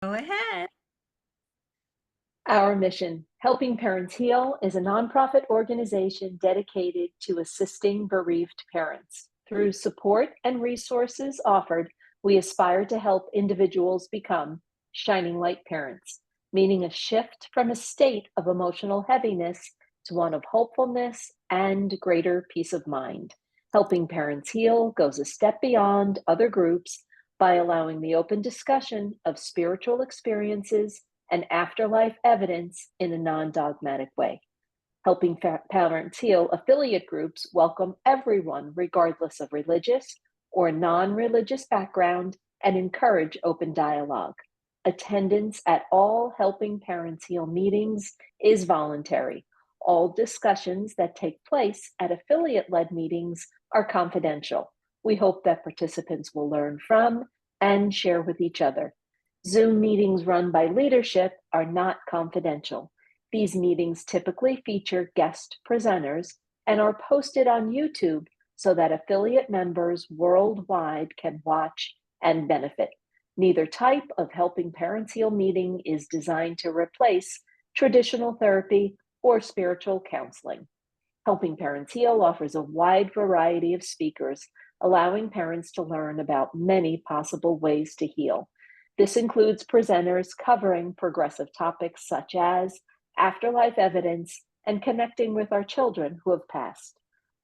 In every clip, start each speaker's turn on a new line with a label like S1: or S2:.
S1: Go ahead.
S2: Our mission, Helping Parents Heal, is a nonprofit organization dedicated to assisting bereaved parents. Through support and resources offered, we aspire to help individuals become shining light parents, meaning a shift from a state of emotional heaviness to one of hopefulness and greater peace of mind. Helping Parents Heal goes a step beyond other groups by allowing the open discussion of spiritual experiences and afterlife evidence in a non dogmatic way. Helping Parents Heal affiliate groups welcome everyone, regardless of religious or non religious background, and encourage open dialogue. Attendance at all Helping Parents Heal meetings is voluntary. All discussions that take place at affiliate led meetings are confidential. We hope that participants will learn from and share with each other. Zoom meetings run by leadership are not confidential. These meetings typically feature guest presenters and are posted on YouTube so that affiliate members worldwide can watch and benefit. Neither type of Helping Parents Heal meeting is designed to replace traditional therapy or spiritual counseling. Helping Parents Heal offers a wide variety of speakers, allowing parents to learn about many possible ways to heal. This includes presenters covering progressive topics such as afterlife evidence and connecting with our children who have passed.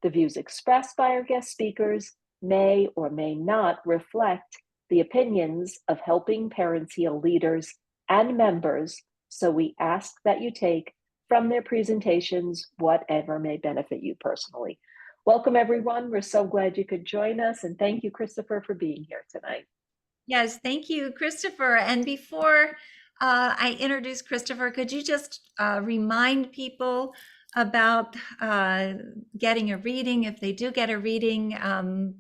S2: The views expressed by our guest speakers may or may not reflect the opinions of Helping Parents Heal leaders and members, so we ask that you take from their presentations whatever may benefit you personally. Welcome, everyone. We're so glad you could join us, and thank you, Christopher, for being here tonight.
S1: Yes, thank you, Christopher. And before I introduce Christopher, could you just remind people about getting a reading, if they do get a reading,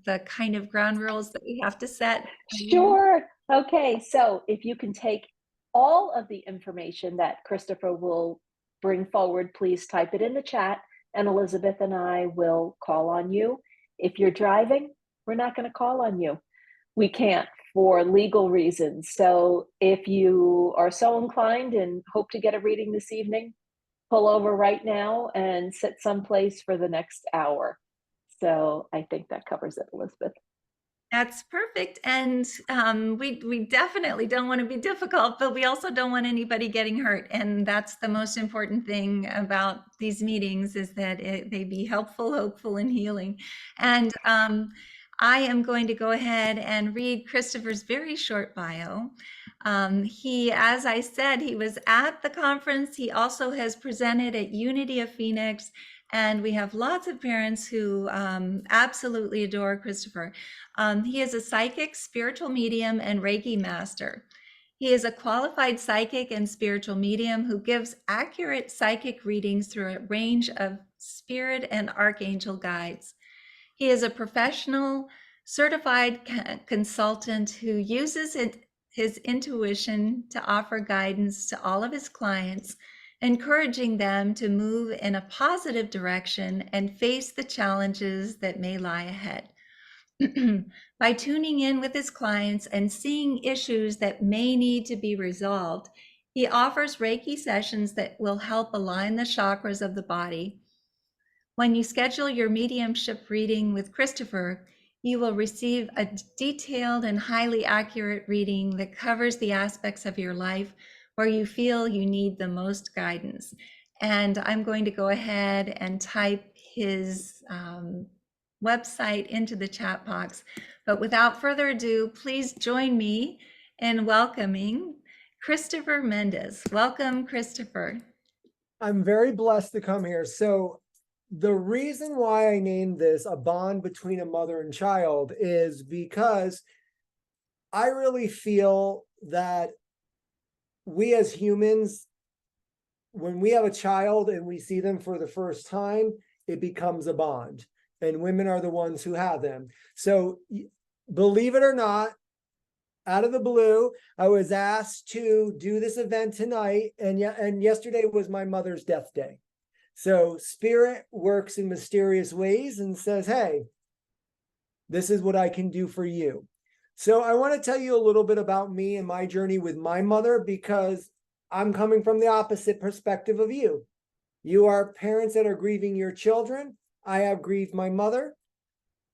S1: the kind of ground rules that we have to set?
S2: Sure. Okay, so if you can take all of the information that Christopher will bring forward, please type it in the chat, and Elizabeth and I will call on you. If you're driving, we're not going to call on you. We can't for legal reasons. So if you are so inclined and hope to get a reading this evening, pull over right now and sit someplace for the next hour. So I think that covers it, Elizabeth.
S1: That's perfect. And we definitely don't want to be difficult, but we also don't want anybody getting hurt. And that's the most important thing about these meetings, is that they be helpful, hopeful, and healing. And I am going to go ahead and read Christopher's very short bio. He, as I said, he was at the conference. He also has presented at Unity of Phoenix. And we have lots of parents who absolutely adore Christopher. He is a psychic, spiritual medium, and Reiki Master. He is a qualified psychic and spiritual medium who gives accurate psychic readings through a range of spirit and archangel guides. He is a professional, certified consultant who uses his intuition to offer guidance to all of his clients, encouraging them to move in a positive direction and face the challenges that may lie ahead. By tuning in with his clients and seeing issues that may need to be resolved, he offers Reiki sessions that will help align the chakras of the body. When you schedule your mediumship reading with Christopher, you will receive a detailed and highly accurate reading that covers the aspects of your life where you feel you need the most guidance. And I'm going to go ahead and type his website into the chat box. But without further ado, please join me in welcoming Christopher Mendez. Welcome, Christopher.
S3: I'm very blessed to come here. So the reason why I named this A Bond Between a Mother and Child is because I really feel that we as humans, when we have a child and we see them for the first time, it becomes a bond. And women are the ones who have them. So believe it or not, out of the blue, I was asked to do this event tonight. And yesterday was my mother's death day. So Spirit works in mysterious ways and says, hey, this is what I can do for you. So I want to tell you a little bit about me and my journey with my mother, because I'm coming from the opposite perspective of you. You are parents that are grieving your children. I have grieved my mother.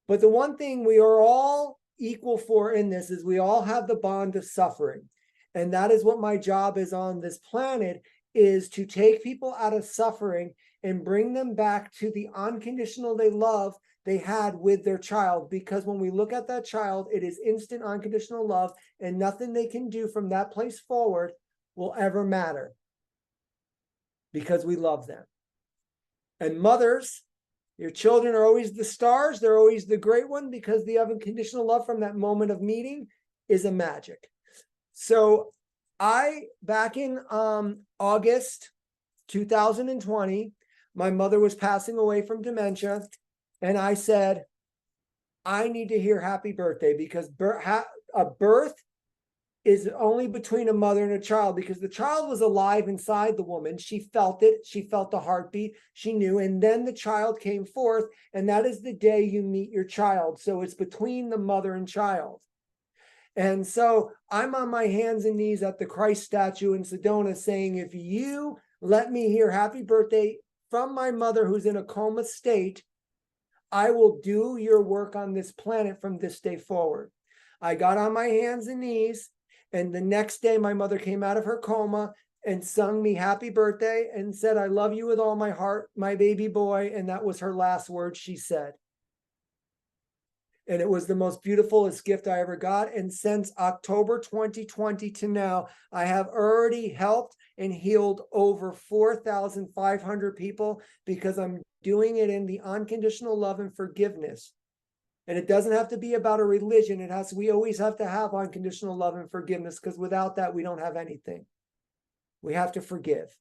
S3: But the one thing we are all equal for in this is we all have the bond of suffering. And that is what my job is on this planet, is to take people out of suffering and bring them back to the unconditional love they had with their child. Because when we look at that child, it is instant unconditional love, and nothing they can do from that place forward will ever matter, because we love them. And mothers, your children are always the stars. They're always the great one, because the unconditional love from that moment of meeting is a magic. So back in August 2020, my mother was passing away from dementia. And I said, I need to hear happy birthday, because a birth is only between a mother and a child, because the child was alive inside the woman. She felt it. She felt the heartbeat. She knew. And then the child came forth, and that is the day you meet your child. So it's between the mother and child. And so I'm on my hands and knees at the Christ statue in Sedona saying, if you let me hear happy birthday from my mother who's in a coma state, I will do your work on this planet from this day forward. I got on my hands and knees, and the next day my mother came out of her coma and sung me happy birthday and said, I love you with all my heart, my baby boy. And that was her last word she said. And it was the most beautifulest gift I ever got. And since October 2020 to now, I have already helped and healed over 4,500 people, because I'm doing it in the unconditional love and forgiveness. And it doesn't have to be about a religion. We always have to have unconditional love and forgiveness, because without that, we don't have anything. We have to forgive.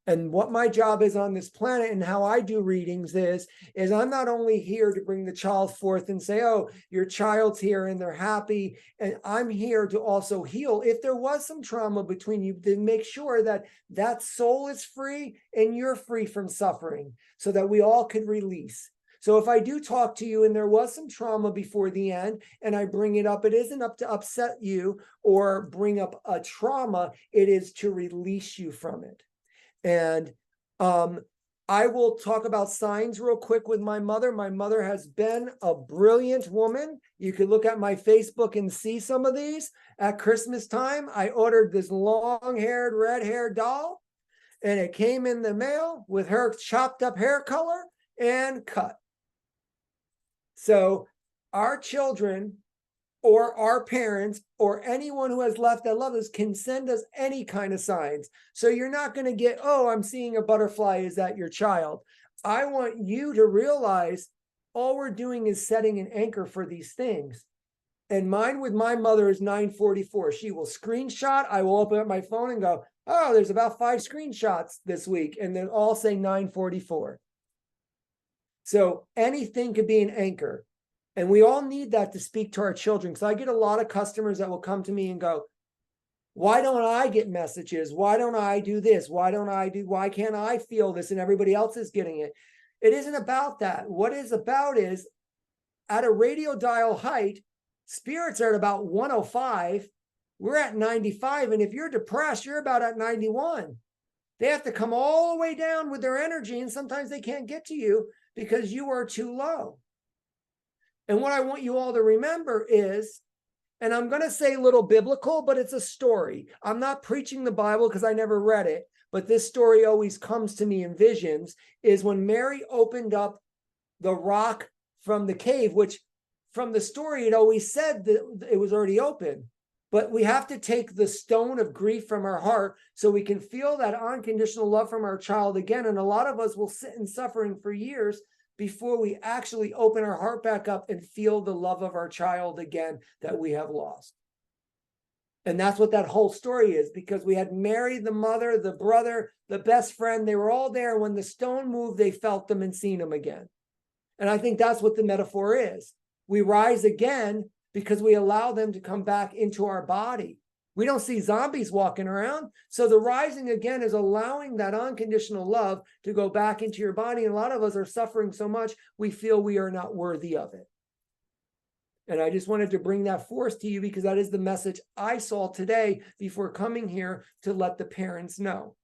S3: And what my job is on this planet and how I do readings is I'm not only here to bring the child forth and say, oh, your child's here and they're happy. And I'm here to also heal. If there was some trauma between you, then make sure that that soul is free and you're free from suffering, so that we all could release. So if I do talk to you and there was some trauma before the end and I bring it up, it isn't up to upset you or bring up a trauma. It is to release you from it. And I will talk about signs real quick with my mother. My mother has been a brilliant woman. You can look at my Facebook and see some of these. At Christmas time, I ordered this long-haired, red-haired doll, and it came in the mail with her chopped up hair color and cut. So our children, or our parents, or anyone who has left that love us, can send us any kind of signs. So you're not going to get, oh, I'm seeing a butterfly. Is that your child? I want you to realize all we're doing is setting an anchor for these things. And mine with my mother is 944. She will screenshot. I will open up my phone and go, oh, there's about 5 screenshots this week. And they'll all say 944. So anything could be an anchor. And we all need that to speak to our children. Because I get a lot of customers that will come to me and go, why don't I get messages? Why don't I do this? Why can't I feel this and everybody else is getting it? It isn't about that. What it's about is, at a radio dial height, spirits are at about 105. We're at 95. And if you're depressed, you're about at 91. They have to come all the way down with their energy. And sometimes they can't get to you because you are too low. And what I want you all to remember is, and I'm going to say a little biblical, but it's a story. I'm not preaching the Bible because I never read it, but this story always comes to me in visions, is when Mary opened up the rock from the cave, which from the story, it always said that it was already open. But we have to take the stone of grief from our heart so we can feel that unconditional love from our child again. And a lot of us will sit in suffering for years before we actually open our heart back up and feel the love of our child again that we have lost. And that's what that whole story is, because we had Mary, the mother, the brother, the best friend. They were all there. When the stone moved, they felt them and seen them again. And I think that's what the metaphor is. We rise again because we allow them to come back into our body. We don't see zombies walking around. So the rising again is allowing that unconditional love to go back into your body. And a lot of us are suffering so much, we feel we are not worthy of it. And I just wanted to bring that forth to you because that is the message I saw today before coming here to let the parents know.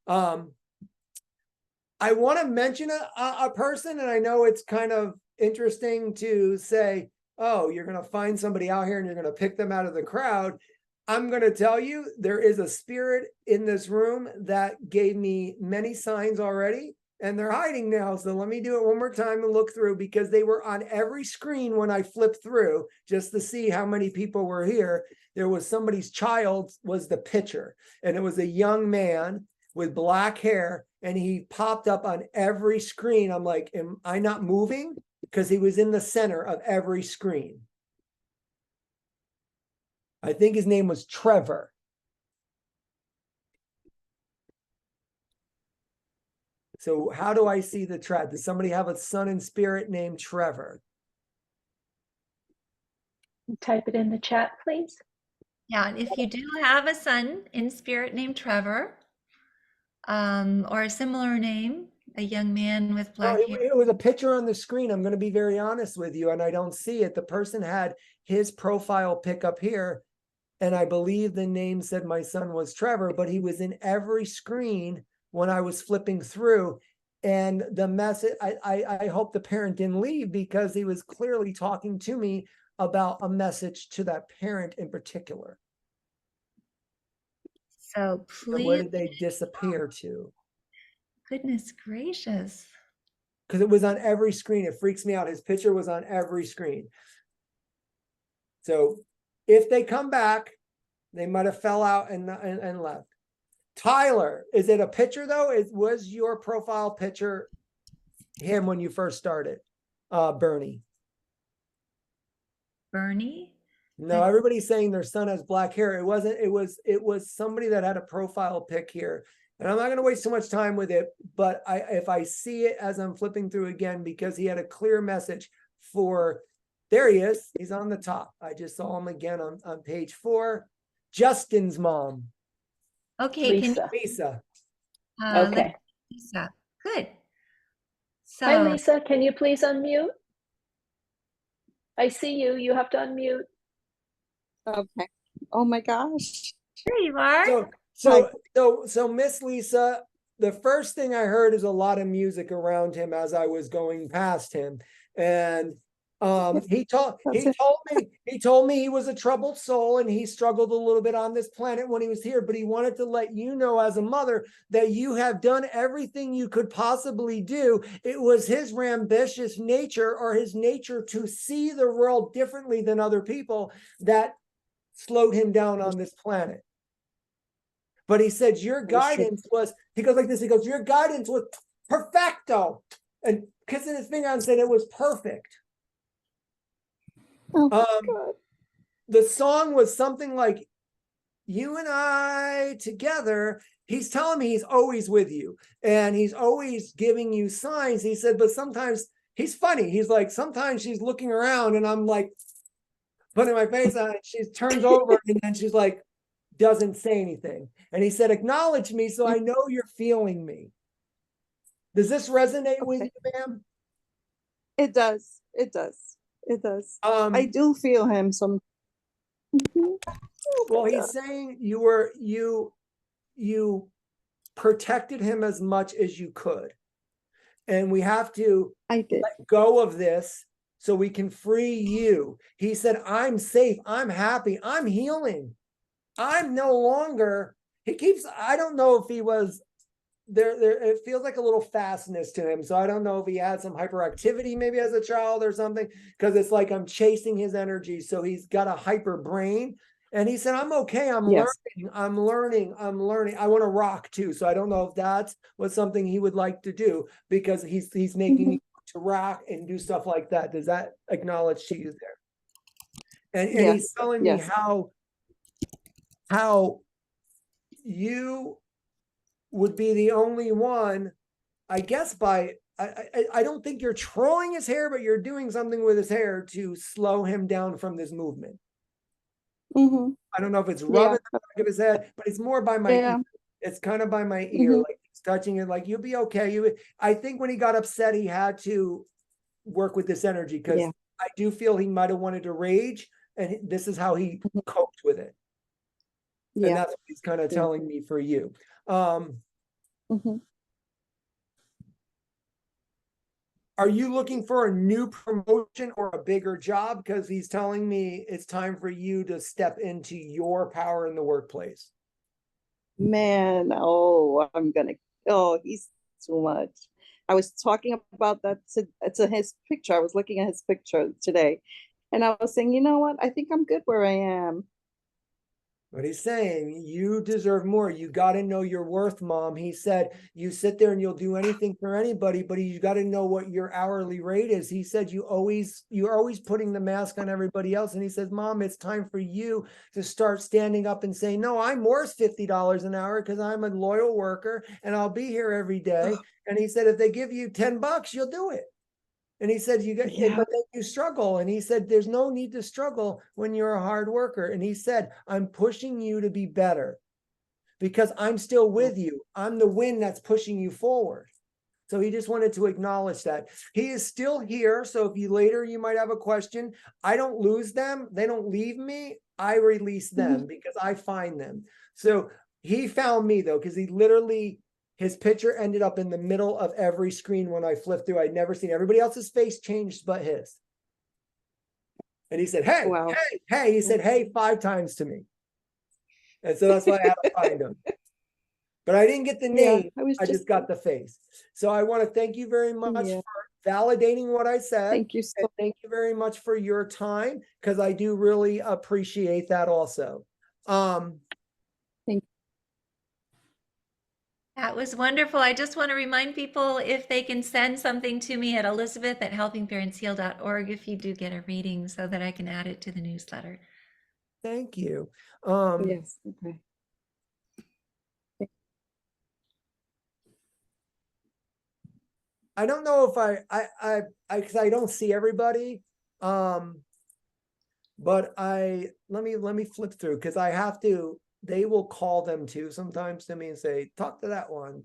S3: I want to mention a person, and I know it's kind of interesting to say, oh, you're going to find somebody out here and you're going to pick them out of the crowd. I'm going to tell you, there is a spirit in this room that gave me many signs already, and they're hiding now. So let me do it one more time and look through, because they were on every screen when I flipped through just to see how many people were here. There was somebody's child was the picture, and it was a young man with black hair, and he popped up on every screen. I'm like, am I not moving? Because he was in the center of every screen. I think his name was Trevor. So how do I see the Trev? Does somebody have a son in spirit named Trevor?
S2: Type it in the chat, please.
S1: Yeah, and if you do have a son in spirit named Trevor, or a similar name, a young man with black hair.
S3: It was a picture on the screen. I'm going to be very honest with you, and I don't see it. The person had his profile pick up here, and I believe the name said my son was Trevor, but he was in every screen when I was flipping through. And the message, I hope the parent didn't leave, because he was clearly talking to me about a message to that parent in particular.
S1: So
S3: And where
S1: please,
S3: did they disappear to?
S1: goodness gracious.
S3: Because it was on every screen. It freaks me out. His picture was on every screen. So if they come back, they might have fell out and left. Tyler, is it a picture though? Was your profile picture him when you first started? Bernie.
S1: Bernie?
S3: No, everybody's saying their son has black hair. It wasn't, it was somebody that had a profile pic here. And I'm not going to waste too much time with it, but if I see it as I'm flipping through again, because he had a clear message for, there he is. He's on the top. I just saw him again on page 4. Justin's mom.
S1: Okay,
S2: Lisa.
S3: Lisa.
S2: Okay.
S1: Lisa, good. So,
S2: Hi, Lisa. Can you please unmute? I see you. You have to unmute.
S4: Okay. Oh my gosh.
S1: there you are.
S3: So Miss Lisa, the first thing I heard is a lot of music around him as I was going past him. And he told me he was a troubled soul, and he struggled a little bit on this planet when he was here, but he wanted to let you know as a mother that you have done everything you could possibly do. It was his rambunctious nature, or his nature to see the world differently than other people, that slowed him down on this planet. But he said your guidance was, he goes like this, he goes, your guidance was perfecto, and kissing his finger and saying it was perfect.
S4: Oh God.
S3: The song was something like, you and I together. He's telling me he's always with you, and he's always giving you signs. He said, but sometimes he's funny. He's like, sometimes she's looking around and I'm like putting my face on it. She turns over and then she's like, doesn't say anything. And he said, acknowledge me so I know you're feeling me. Does this resonate with you, ma'am?
S4: It does. It does. It does. I do feel him some.
S3: Well, he's saying you protected him as much as you could. And we have to let go of this so we can free you. He said, I'm safe. I'm happy. I'm healing. I'm no longer, I don't know if he was there, it feels like a little fastness to him. So I don't know if he had some hyperactivity maybe as a child or something, because it's like I'm chasing his energy. So he's got a hyper brain. And he said, I'm okay. I'm learning. I want to rock too. So I don't know if that's was something he would like to do, because he's making me to rock and do stuff like that. Does that acknowledge to you there? And he's telling me how you would be the only one, I guess, I don't think you're trolling his hair, but you're doing something with his hair to slow him down from this movement. I don't know if it's rubbing the back of his head, but it's more by my ear. It's kind of by my ear, like he's touching it, like, you'll be okay. I think when he got upset, he had to work with this energy, because I do feel he might have wanted to rage, and this is how he coped with it. And
S4: Yeah.
S3: that's what he's kind of
S4: Yeah.
S3: telling me for you.
S4: Mhm.
S3: Are you looking for a new promotion or a bigger job? Because he's telling me it's time for you to step into your power in the workplace.
S4: Man, he's too much. I was talking about that to his picture. I was looking at his picture today, and I was saying, you know what? I think I'm good where I am.
S3: But he's saying you deserve more. You got to know your worth, Mom. He said you sit there and you'll do anything for anybody, but you got to know what your hourly rate is. He said you're always putting the mask on everybody else. And he says, Mom, it's time for you to start standing up and saying, no, I'm worth $50 an hour because I'm a loyal worker and I'll be here every day. And he said, if they give you $10, you'll do it. And he said, but then you struggle. And he said, there's no need to struggle when you're a hard worker. And he said, I'm pushing you to be better because I'm still with you. I'm the wind that's pushing you forward. So he just wanted to acknowledge that he is still here. So if you might have a question, I don't lose them. They don't leave me. I release them because I find them. So he found me though, because his picture ended up in the middle of every screen when I flipped through. I'd never seen everybody else's face changed but his. And he said, hey,
S4: Wow.
S3: hey. He said, hey, 5 times to me. And so that's why I had to find him. But I didn't get the name. I just got the face. So I want to thank you very much for validating what I said.
S4: Thank you
S3: and thank you very much for your time, because I do really appreciate that also.
S4: Thank you.
S1: That was wonderful. I just want to remind people if they can send something to me at elizabeth@helpingparentsheal.org if you do get a reading so that I can add it to the newsletter.
S3: Thank you.
S4: Yes. Okay.
S3: I don't know if because I don't see everybody. But let me flip through, because I have to, they will call them too sometimes to me and say, talk to that one.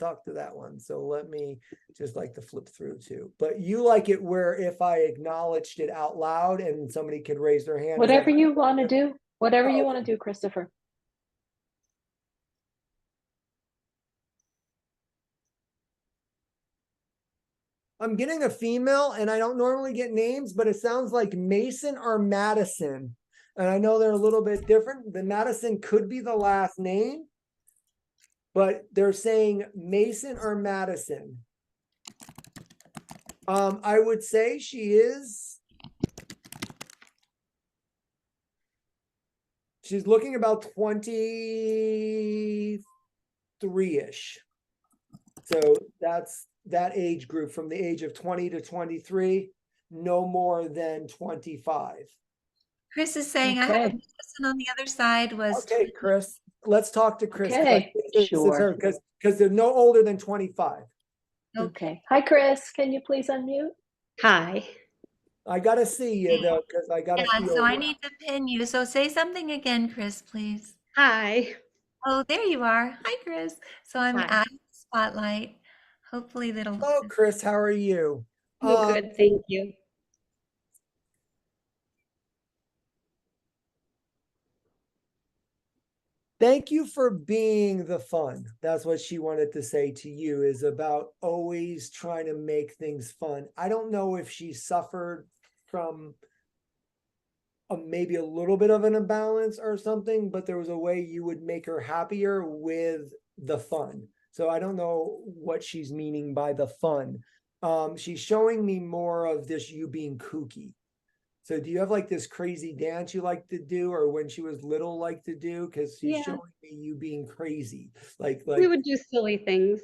S3: So let me just like to flip through too. But you like it where if I acknowledged it out loud and somebody could raise their hand.
S2: Whatever you want to do. Whatever you
S3: Oh,
S2: want to do, Christopher.
S3: I'm getting a female, and I don't normally get names, but it sounds like Mason or Madison. And I know they're a little bit different. The Madison could be the last name, but they're saying Mason or Madison. I would say she's looking about 23-ish. So that's that age group, from the age of 20 to 23, no more than 25.
S1: Chris is saying I have a person on the other side was.
S3: Okay, Chris, let's talk to Chris.
S2: Okay, sure.
S3: Because they're no older than 25.
S2: Okay. Hi, Chris. Can you please unmute?
S5: Hi.
S3: I gotta see you though, because I gotta feel.
S1: So I need to pin you. So say something again, Chris, please.
S5: Hi.
S1: Oh, there you are. Hi, Chris. So I'm
S5: Hi.
S1: adding the spotlight. Hopefully that'll.
S3: Hello, Chris. How are you?
S5: Good, thank you.
S3: Thank you for being the fun. That's what she wanted to say to you, is about always trying to make things fun. I don't know if she suffered from maybe a little bit of an imbalance or something, but there was a way you would make her happier with the fun. So I don't know what she's meaning by the fun. She's showing me more of this you being kooky. So do you have like this crazy dance you like to do, or when she was little like to do? Because she's showing me you being crazy. Like
S5: we would do silly things.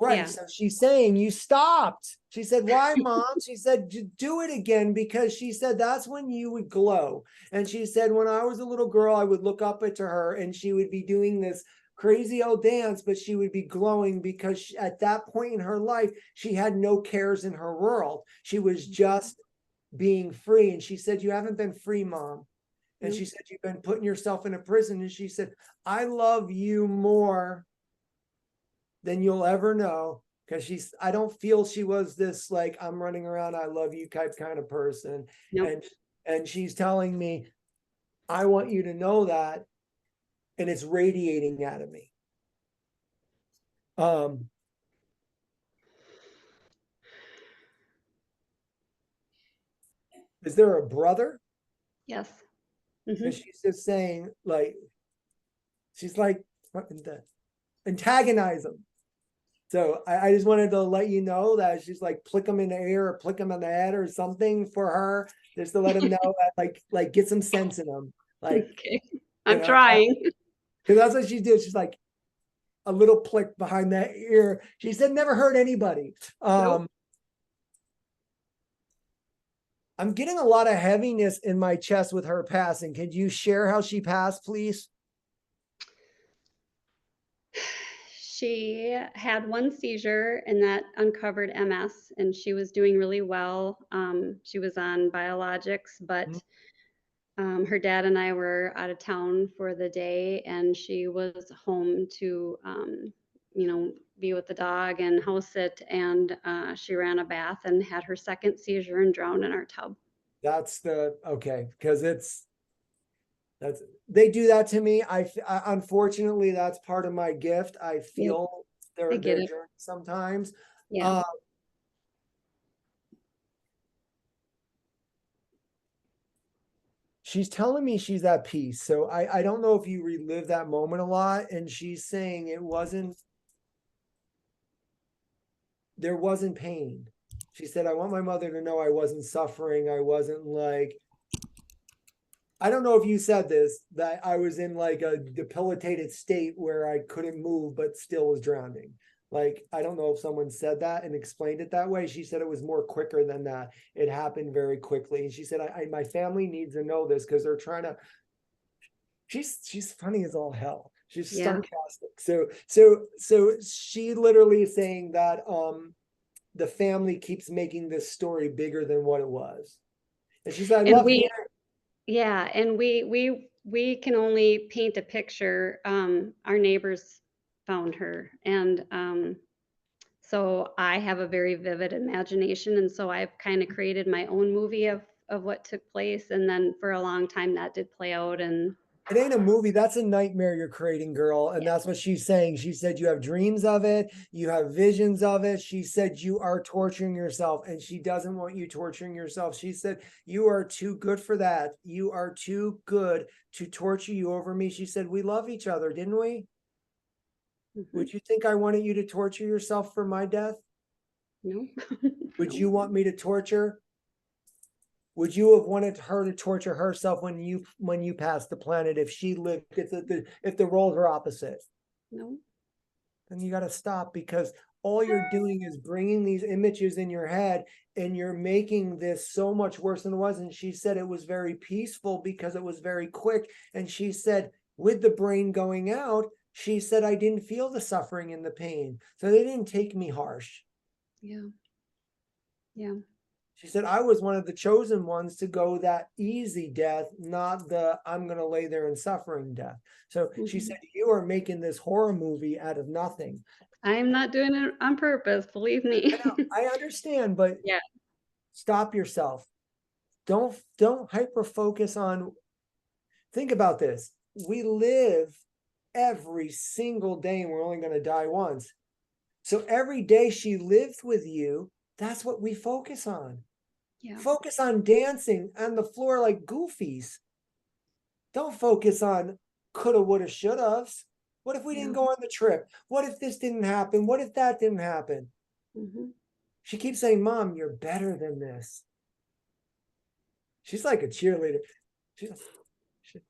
S3: right.
S5: Yeah.
S3: So she's saying you stopped. She said, why, Mom? She said, do it again, because she said that's when you would glow. And she said, when I was a little girl, I would look up to her and she would be doing this crazy old dance, but she would be glowing because at that point in her life, she had no cares in her world. She was just being free. And she said, you haven't been free, Mom. And she said, you've been putting yourself in a prison. And she said, I love you more than you'll ever know. because I don't feel she was this like, I'm running around, I love you type kind of person.
S5: Nope.
S3: And she's telling me, I want you to know that, and it's radiating out of me. Is there a brother?
S5: Yes.
S3: Because she's just saying, like, she's like, antagonize him. So I just wanted to let you know that she's like, plick him in the ear or plick him in the head or something for her, just to let him know that, like get some sense in him. Like,
S5: Okay.
S3: you
S5: I'm
S3: know,
S5: trying.
S3: because that's what she did. She's like, a little plick behind that ear. She said, never hurt anybody.
S5: Nope.
S3: I'm getting a lot of heaviness in my chest with her passing. Could you share how she passed, please?
S5: She had one seizure and that uncovered MS, and she was doing really well. She was on biologics, but her dad and I were out of town for the day, and she was home to, be with the dog and house sit. And she ran a bath and had her second seizure and drowned in our tub.
S3: That's okay, because they do that to me. I unfortunately, that's part of my gift. I feel
S5: I get it.
S3: journey sometimes.
S5: Yeah.
S3: She's telling me she's at peace. So I don't know if you relive that moment a lot. And she's saying there wasn't pain. She said, I want my mother to know I wasn't suffering. I wasn't like, I don't know if you said this, that I was in like a debilitated state where I couldn't move, but still was drowning. Like, I don't know if someone said that and explained it that way. She said it was more quicker than that. It happened very quickly. And she said, my family needs to know this because they're trying to, she's funny as all hell. She's sarcastic. So she literally is saying that, the family keeps making this story bigger than what it was. And she said, I love hearing.
S5: Yeah, and we can only paint a picture. Our neighbors found her, and so I have a very vivid imagination, and so I've kind of created my own movie of what took place. And then for a long time that did play out, and
S3: It ain't a movie. That's a nightmare you're creating, girl. And that's what she's saying. She said you have dreams of it. You have visions of it. She said you are torturing yourself, and she doesn't want you torturing yourself. She said you are too good for that. You are too good to torture you over me. She said, we love each other, didn't we? Would you think I wanted you to torture yourself for my death?
S5: no.
S3: Would you want me to torture? Would you have wanted her to torture herself when you passed the planet if she lived, if the roles were opposite?
S5: No.
S3: Then you got to stop, because all you're doing is bringing these images in your head, and you're making this so much worse than it was. And she said it was very peaceful because it was very quick. And she said with the brain going out, she said, I didn't feel the suffering and the pain. So they didn't take me harsh.
S5: Yeah. Yeah.
S3: She said, I was one of the chosen ones to go that easy death, not the I'm going to lay there in suffering death. So she said, you are making this horror movie out of nothing.
S5: I'm not doing it on purpose, believe me.
S3: I understand, but
S5: yeah.
S3: Stop yourself. Don't hyper focus on, think about this. We live every single day and we're only going to die once. So every day she lived with you, that's what we focus on.
S5: Yeah.
S3: Focus on dancing on the floor like goofies. Don't focus on coulda, woulda, shoulda-ves. What if we didn't go on the trip? What if this didn't happen? What if that didn't happen? She keeps saying, Mom, you're better than this. She's like a cheerleader.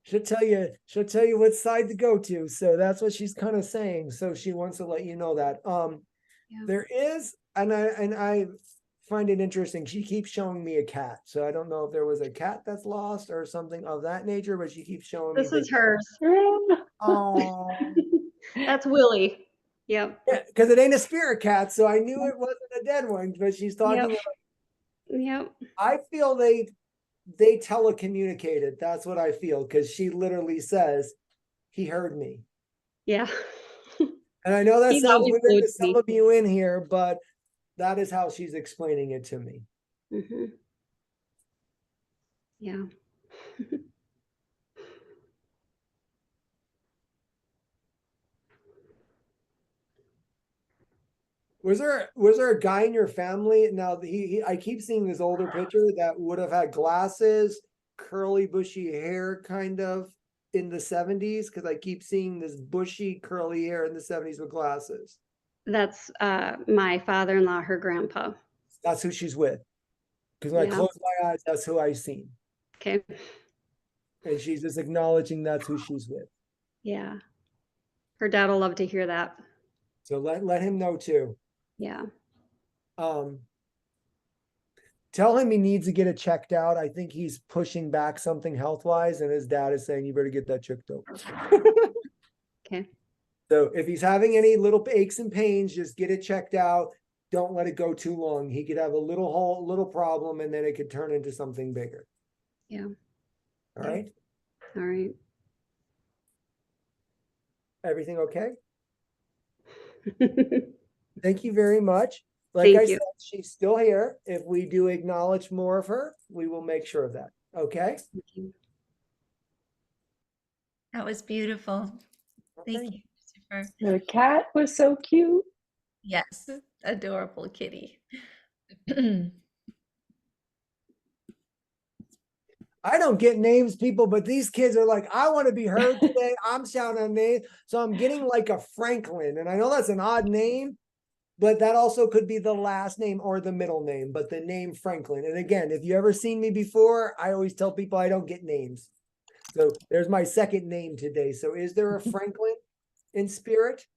S3: She'll tell you what side to go to. So that's what she's kind of saying. So she wants to let you know that. There is, and I find it interesting. She keeps showing me a cat. So I don't know if there was a cat that's lost or something of that nature, but she keeps showing me.
S5: This is hers.
S3: Oh,
S5: that's Willie. Yep.
S3: Yeah, because it ain't a spirit cat. So I knew it wasn't a dead one, but she's talking about.
S5: Yep.
S3: I feel they telecommunicated. That's what I feel, because she literally says, he heard me.
S5: Yeah.
S3: And I know that
S5: He's
S3: sounds
S5: always
S3: weird
S5: glued
S3: to
S5: to
S3: some
S5: me.
S3: of you in here, but that is how she's explaining it to me.
S5: Yeah.
S3: Was there a guy in your family? Now I keep seeing this older picture that would have had glasses, curly bushy hair, kind of in the 70s, because I keep seeing this bushy curly hair in the 70s with glasses.
S5: That's my father-in-law, her grandpa.
S3: That's who she's with. Because when I
S5: Yeah.
S3: close my eyes, that's who I seen.
S5: Okay.
S3: And she's just acknowledging that's who she's with.
S5: Yeah. Her dad will love to hear that.
S3: So let him know too.
S5: Yeah.
S3: Tell him he needs to get it checked out. I think he's pushing back something health-wise, and his dad is saying you better get that checked out.
S5: Okay.
S3: So if he's having any little aches and pains, just get it checked out. Don't let it go too long. He could have a little problem, and then it could turn into something bigger.
S5: Yeah.
S3: All right.
S5: All right.
S3: Everything okay? Thank you very much. Like
S5: Thank
S3: I
S5: you.
S3: said, she's still here. If we do acknowledge more of her, we will make sure of that. Okay.
S5: Thank you.
S1: That was beautiful. Thank you, Christopher.
S2: The cat was so cute.
S1: Yes, adorable kitty.
S3: I don't get names, people, but these kids are like, I want to be heard today. I'm shouting names. So I'm getting like a Franklin. And I know that's an odd name, but that also could be the last name or the middle name, but the name Franklin. And again, if you ever seen me before, I always tell people I don't get names. So there's my second name today. So is there a Franklin in spirit?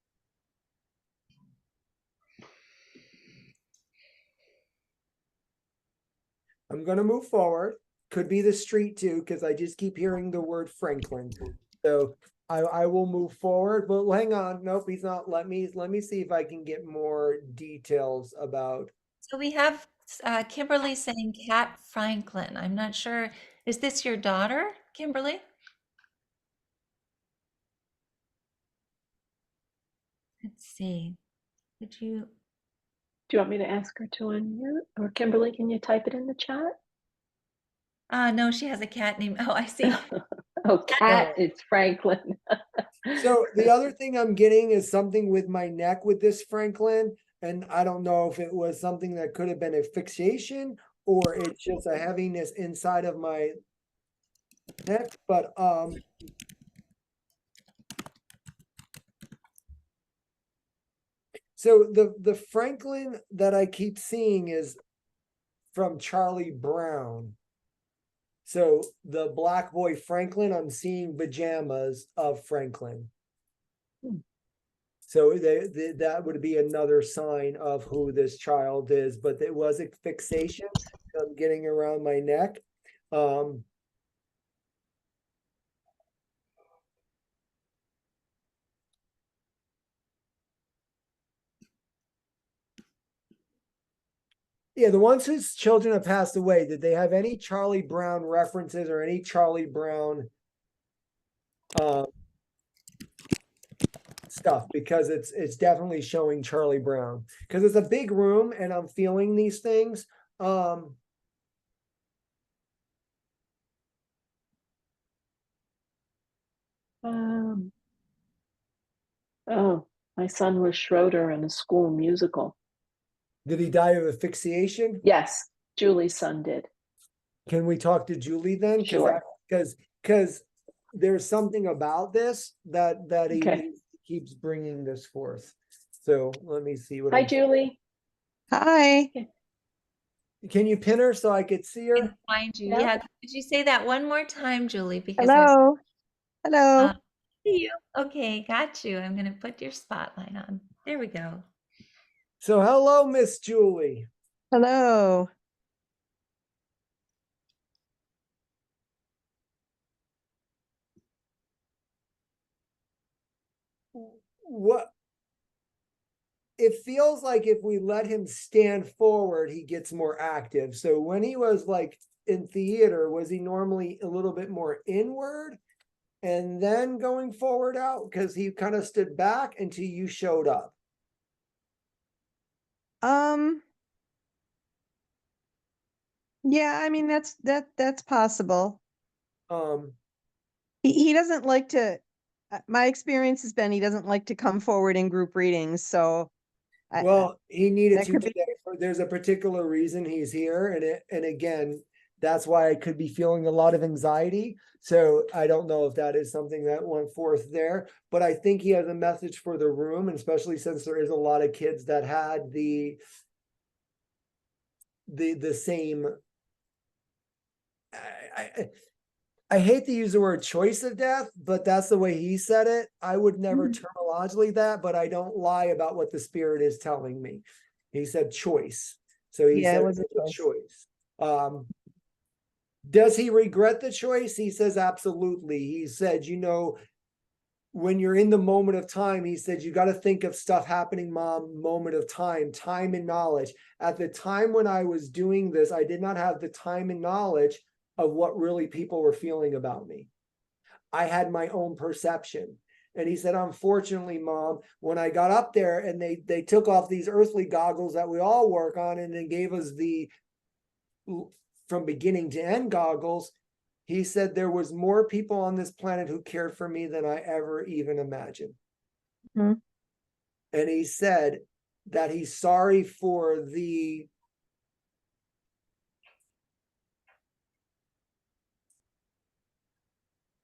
S3: I'm going to move forward. Could be the street too, because I just keep hearing the word Franklin. So I will move forward, but hang on. Nope, he's not. Let me see if I can get more details about.
S1: So we have Kimberly saying Kat Franklin. I'm not sure. Is this your daughter, Kimberly? Let's see. Would you?
S2: Do you want me to ask her to unmute? Or Kimberly, can you type it in the chat?
S1: No, she has a cat named. Oh, I see.
S2: Oh, cat, it's Franklin.
S3: So the other thing I'm getting is something with my neck with this Franklin. And I don't know if it was something that could have been a fixation or it's just a heaviness inside of my neck. But so the Franklin that I keep seeing is from Charlie Brown. So the black boy Franklin, I'm seeing pajamas of Franklin. So that would be another sign of who this child is, but it was a fixation I'm getting around my neck. Yeah, the ones whose children have passed away, did they have any Charlie Brown references or any Charlie Brown stuff? Because it's definitely showing Charlie Brown. Because it's a big room and I'm feeling these things. Oh,
S2: my son was Schroeder in a school musical.
S3: did he die of asphyxiation?
S2: Yes, Julie's son did.
S3: Can we talk to Julie then?
S2: Sure.
S3: Because there's something about this that he
S2: Okay.
S3: keeps bringing this forth. So let me see what.
S2: Hi, Julie.
S4: Hi.
S3: Can you pin her so I could see her?
S1: Can find you.
S2: Yeah.
S1: Yeah. Could you say that one more time, Julie? Because
S4: Hello. Hello.
S1: I see you. Okay, got you. I'm going to put your spotlight on. There we go.
S3: So hello, Miss Julie.
S4: Hello.
S3: What? It feels like if we let him stand forward, he gets more active. So when he was like in theater, was he normally a little bit more inward? and then going forward out? Because he kind of stood back until you showed up.
S6: Yeah, I mean, that's possible.
S3: Um,
S6: He doesn't like to, my experience has been he doesn't like to come forward in group readings, so
S3: well, he needed
S6: that
S3: to
S6: could be.
S3: today. There's a particular reason he's here, and again, that's why I could be feeling a lot of anxiety. So I don't know if that is something that went forth there, but I think he has a message for the room, and especially since there is a lot of kids that had the same. I hate to use the word choice of death, but that's the way he said it. I would never terminologically that, but I don't lie about what the spirit is telling me. He said choice. So he
S6: Yeah,
S3: said
S6: it was a
S3: it's a
S6: choice.
S3: choice. Does he regret the choice? He says absolutely. He said, when you're in the moment of time, he said, you got to think of stuff happening, mom, moment of time and knowledge. At the time when I was doing this, I did not have the time and knowledge of what really people were feeling about me. I had my own perception. And he said, unfortunately, mom, when I got up there and they took off these earthly goggles that we all work on and then gave us the from beginning to end goggles, he said there was more people on this planet who cared for me than I ever even imagined.
S6: Mhm.
S3: And he said that he's sorry for the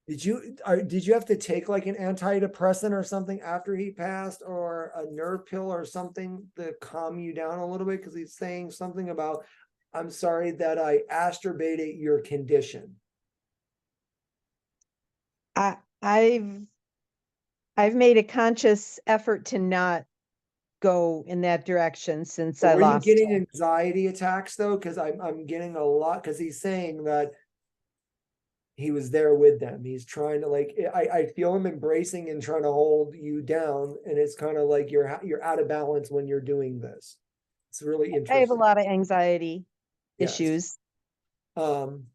S3: did you have to take like an antidepressant or something after he passed, or a nerve pill or something to calm you down a little bit? Because he's saying something about, I'm sorry that I asturbated your condition.
S6: I've made a conscious effort to not go in that direction since I
S3: Were you
S6: lost
S3: getting
S6: him.
S3: anxiety attacks though? Because I'm getting a lot, because he's saying that he was there with them. He's trying to I feel him embracing and trying to hold you down, and it's kind of like you're out of balance when you're doing this. It's really
S6: I have a
S3: interesting.
S6: lot of anxiety
S3: Yes.
S6: issues.
S3: I'm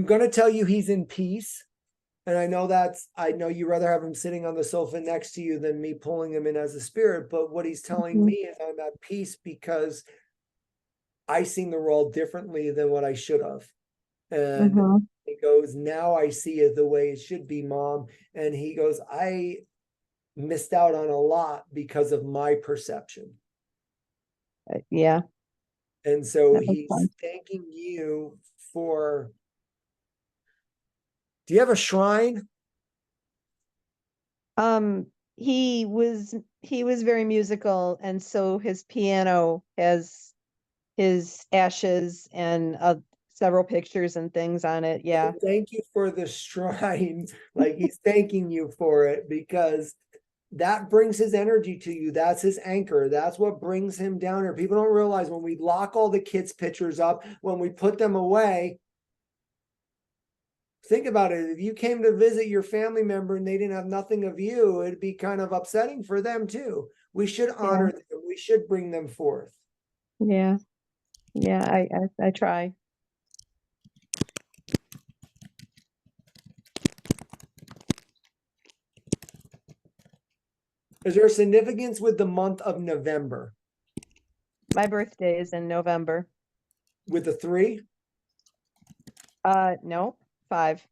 S3: gonna tell you he's in peace. And I know you rather have him sitting on the sofa next to you than me pulling him in as a spirit. But what he's telling me is I'm at peace because I seen the world differently than what I should have. And
S6: Mhm.
S3: he goes, now I see it the way it should be, mom. And he goes, I missed out on a lot because of my perception.
S6: Yeah,
S3: And so
S6: that was
S3: he's
S6: fun.
S3: thanking you for. Do you have a shrine?
S6: He was very musical, and so his piano has his ashes and several pictures and things on it. Yeah.
S3: Thank you for the shrine. Like he's thanking you for it, because that brings his energy to you. That's his anchor. That's what brings him down here. People don't realize when we lock all the kids' pictures up, when we put them away, think about it. If you came to visit your family member and they didn't have nothing of you, it'd be kind of upsetting for them too. We should honor them. We should bring them forth.
S6: Yeah. Yeah, I try.
S3: Is there significance with the month of November?
S6: My birthday is in November.
S3: With the 3?
S6: No, 5.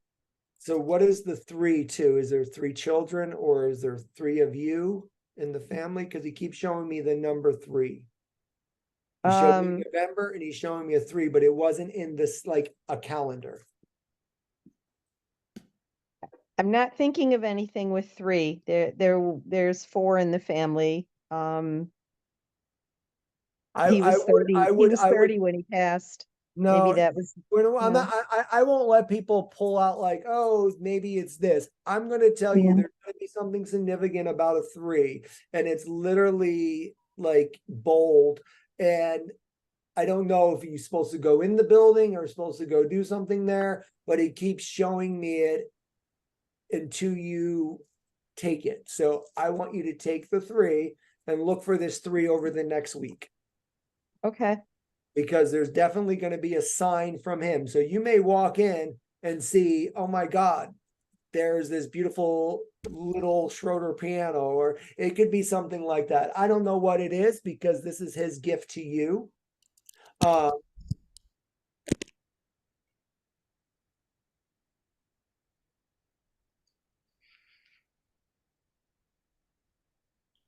S3: So what is the 3 to? Is there 3 children, or is there 3 of you in the family? Because he keeps showing me the number 3. He showed me November and he's showing me a 3, but it wasn't in this like a calendar.
S6: I'm not thinking of anything with 3. There's 4 in the family. He was 30. He was 30 when he passed. Maybe
S3: No,
S6: that was,
S3: I'm not, I won't let people pull out like, oh, maybe it's this. I'm going to tell you
S6: Yeah.
S3: there's going to be something significant about a 3, and it's literally like bold. And I don't know if you're supposed to go in the building or supposed to go do something there, but he keeps showing me it until you take it. So I want you to take the 3 and look for this 3 over the next week.
S6: Okay.
S3: because there's definitely going to be a sign from him. So you may walk in and see, oh my God, there's this beautiful little Schroeder piano, or it could be something like that. I don't know what it is because this is his gift to you.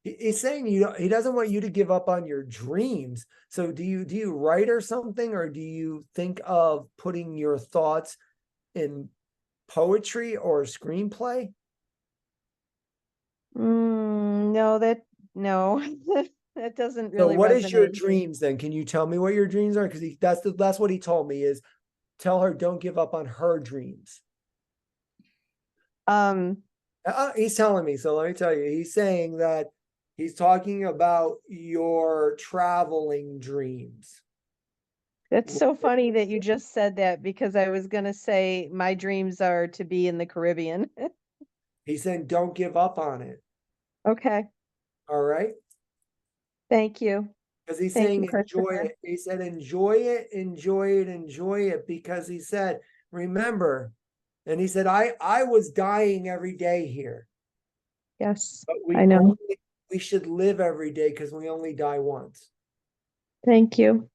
S3: He's saying he doesn't want you to give up on your dreams. So do you write or something, or do you think of putting your thoughts in poetry or screenplay?
S6: No, no, that doesn't
S3: So
S6: really
S3: what is your
S6: resonate.
S3: dreams then? Can you tell me what your dreams are? Because that's what he told me is tell her don't give up on her dreams. He's telling me, so let me tell you, he's saying that he's talking about your traveling dreams.
S6: That's so funny that you just said that, because I was gonna say my dreams are to be in the Caribbean.
S3: He's saying don't give up on it.
S6: Okay,
S3: All right.
S6: thank you.
S3: Because he's
S6: Thank
S3: saying
S6: you,
S3: enjoy
S6: Christopher.
S3: it. He said enjoy it, enjoy it, enjoy it. Because he said, remember, and he said, I was dying every day here.
S6: Yes,
S3: But
S6: I know.
S3: we should live every day because we only die once.
S6: Thank you.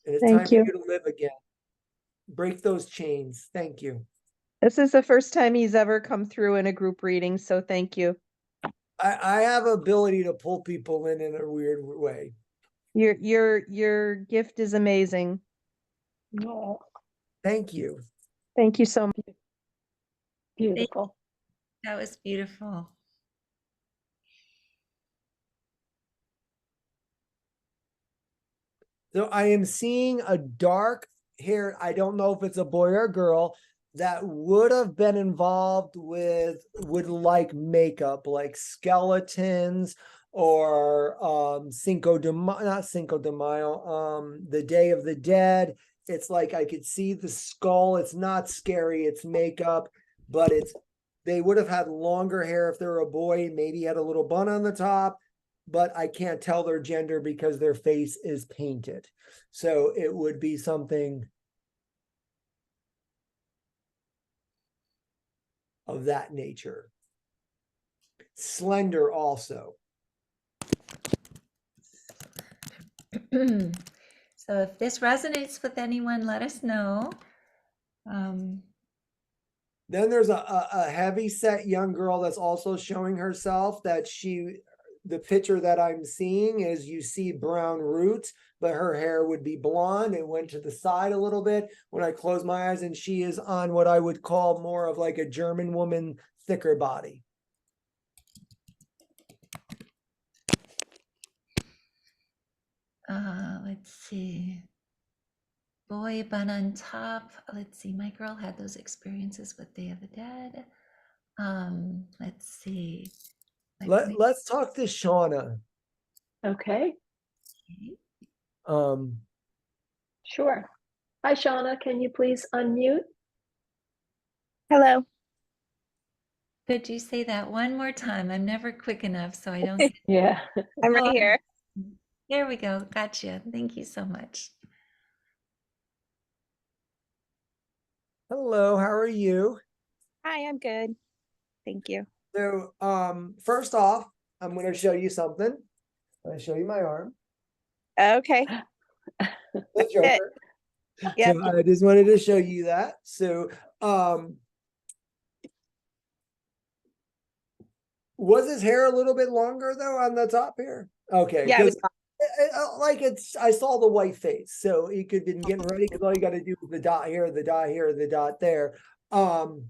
S3: And it's
S6: Thank
S3: time for
S6: you.
S3: you to live again. Break those chains. Thank you.
S6: This is the first time he's ever come through in a group reading, so thank you.
S3: I have ability to pull people in a weird way.
S6: Your gift is amazing.
S2: Oh,
S3: Thank you.
S6: Thank you so much.
S2: beautiful.
S1: That was beautiful.
S3: So I am seeing a dark hair. I don't know if it's a boy or a girl that would have been involved with would like makeup, like skeletons or Cinco de Mayo, not Cinco de Mayo, the Day of the Dead. It's like I could see the skull. It's not scary, it's makeup, but they would have had longer hair if they're a boy, maybe had a little bun on the top, but I can't tell their gender because their face is painted. So it would be something of that nature. Slender also.
S1: So if this resonates with anyone, let us know.
S3: Then there's a heavy set young girl that's also showing herself that the picture that I'm seeing is you see brown roots, but her hair would be blonde. It went to the side a little bit when I close my eyes, and she is on what I would call more of like a German woman, thicker body.
S1: Let's see. Boy, bun on top. Let's see. My girl had those experiences with Day of the Dead. Let's see.
S3: Let's talk to Shauna.
S2: Okay,
S3: Um,
S2: sure. Hi, Shauna. Can you please unmute?
S7: Hello.
S1: Could you say that one more time? I'm never quick enough, so I don't.
S2: Yeah.
S7: I'm right here.
S1: There we go. Gotcha. Thank you so much.
S3: hello, how are you?
S7: Hi, I'm good. Thank you.
S3: So, first off, I'm going to show you something. I'm going to show you my arm.
S7: Okay.
S3: The Joker.
S7: Yep.
S3: So I just wanted to show you that. So, was his hair a little bit longer though on the top here? Okay,
S7: Yeah, it was
S3: because I saw the white face, so he could have been getting ready because all you got to do is the dot here, the dot here, the dot there. Did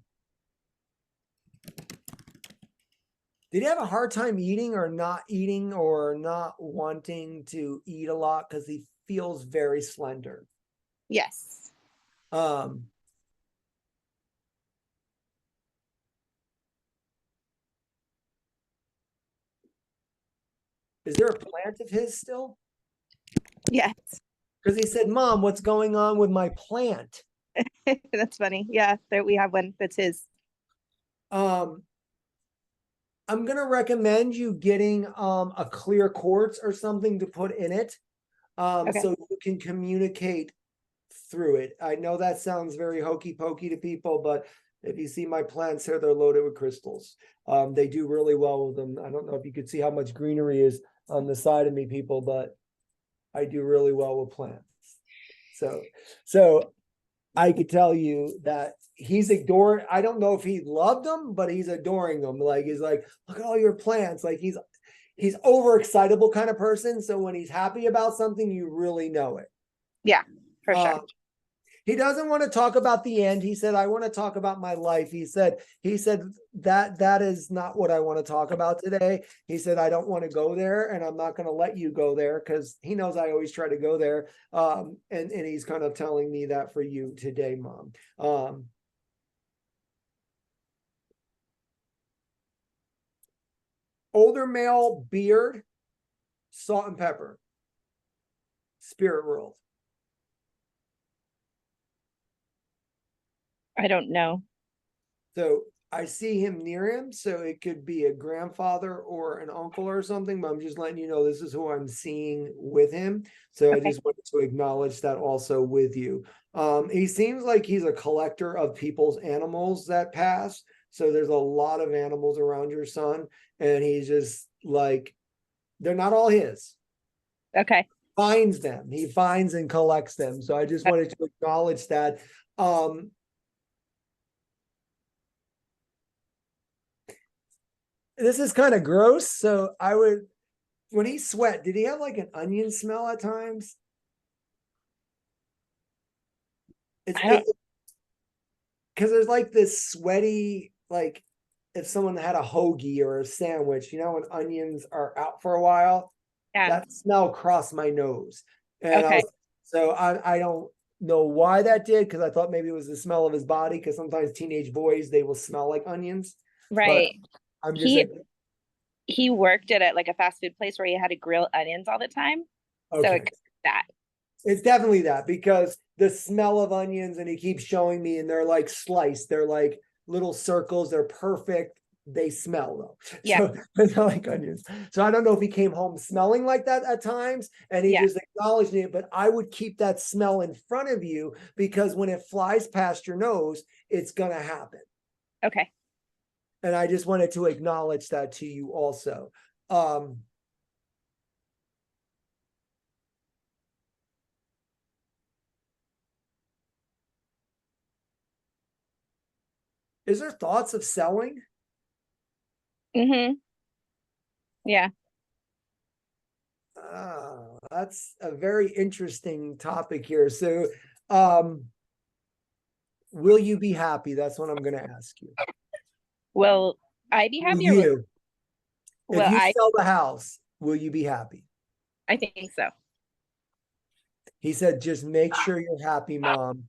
S3: he have a hard time eating or not wanting to eat a lot because he feels very slender?
S7: yes.
S3: Is there a plant of his still?
S7: Yes.
S3: Because he said, Mom, what's going on with my plant?
S7: That's funny. Yeah, there we have one that's his.
S3: I'm gonna recommend you getting a clear quartz or something to put in it.
S7: Okay.
S3: So you can communicate through it. I know that sounds very hokey pokey to people, but if you see my plants here, they're loaded with crystals. They do really well with them. I don't know if you could see how much greenery is on the side of me, people, but I do really well with plants. So I could tell you that he's adoring. I don't know if he loved them, but he's adoring them. Like, he's like, look at all your plants. Like, he's overexcitable kind of person. So when he's happy about something, you really know it.
S7: Yeah, for sure.
S3: He doesn't want to talk about the end. He said, I want to talk about my life. He said that is not what I want to talk about today. He said, I don't want to go there, and I'm not going to let you go there, because he knows I always try to go there. And he's kind of telling me that for you today, Mom. Older male, beard, salt and pepper, spirit world.
S7: I don't know.
S3: So I see him near him, so it could be a grandfather or an uncle or something, but I'm just letting you know this is who I'm seeing with him. So I
S7: Okay.
S3: just wanted to acknowledge that also with you. He seems like he's a collector of people's animals that pass. So there's a lot of animals around your son, and he's just like, they're not all his.
S7: Okay.
S3: Finds them. He finds and collects them. So I just wanted to acknowledge that. This is kind of gross. So when he sweat, did he have like an onion smell at times? Because there's like this sweaty, like if someone had a hoagie or a sandwich, you know, when onions are out for a while,
S7: Yeah.
S3: that smell crossed my nose. And
S7: Okay.
S3: I don't know why that did, because I thought maybe it was the smell of his body, because sometimes teenage boys, they will smell like onions.
S7: Right.
S3: I'm just like,
S7: He worked at like a fast food place where he had to grill onions all the time. So
S3: okay.
S7: it's that.
S3: It's definitely that, because the smell of onions, and he keeps showing me, and they're like sliced, they're like little circles, they're perfect. They smell though.
S7: Yeah.
S3: So they're not like onions. So I don't know if he came home smelling like that at times, and he
S7: Yeah.
S3: just acknowledged it, but I would keep that smell in front of you, because when it flies past your nose, it's gonna happen.
S7: Okay.
S3: And I just wanted to acknowledge that to you also. Is there thoughts of selling?
S7: Mm-hmm. Yeah.
S3: That's a very interesting topic here. So, will you be happy? That's what I'm going to ask you.
S7: Will I be
S3: Will
S7: happy or
S3: you?
S7: will
S3: If you
S7: I?
S3: sell the house, will you be happy?
S7: I think so.
S3: He said, just make sure you're happy, Mom.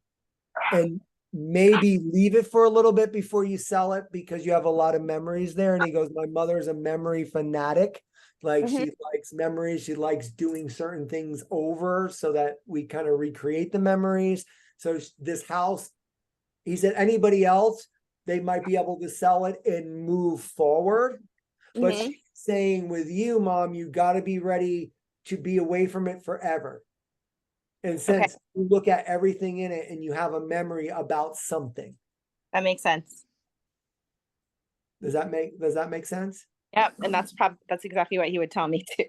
S3: And maybe leave it for a little bit before you sell it, because you have a lot of memories there. And he goes, my mother's a memory fanatic. Like,
S7: Mhm.
S3: she likes memories. She likes doing certain things over so that we kind of recreate the memories. So this house, he said, anybody else, they might be able to sell it and move forward. But
S7: Mhm.
S3: she's saying with you, Mom, you got to be ready to be away from it forever. And since you look at everything in it and you have a memory about something.
S7: That makes sense.
S3: Does that make sense?
S7: Yep. And that's exactly what he would tell me too.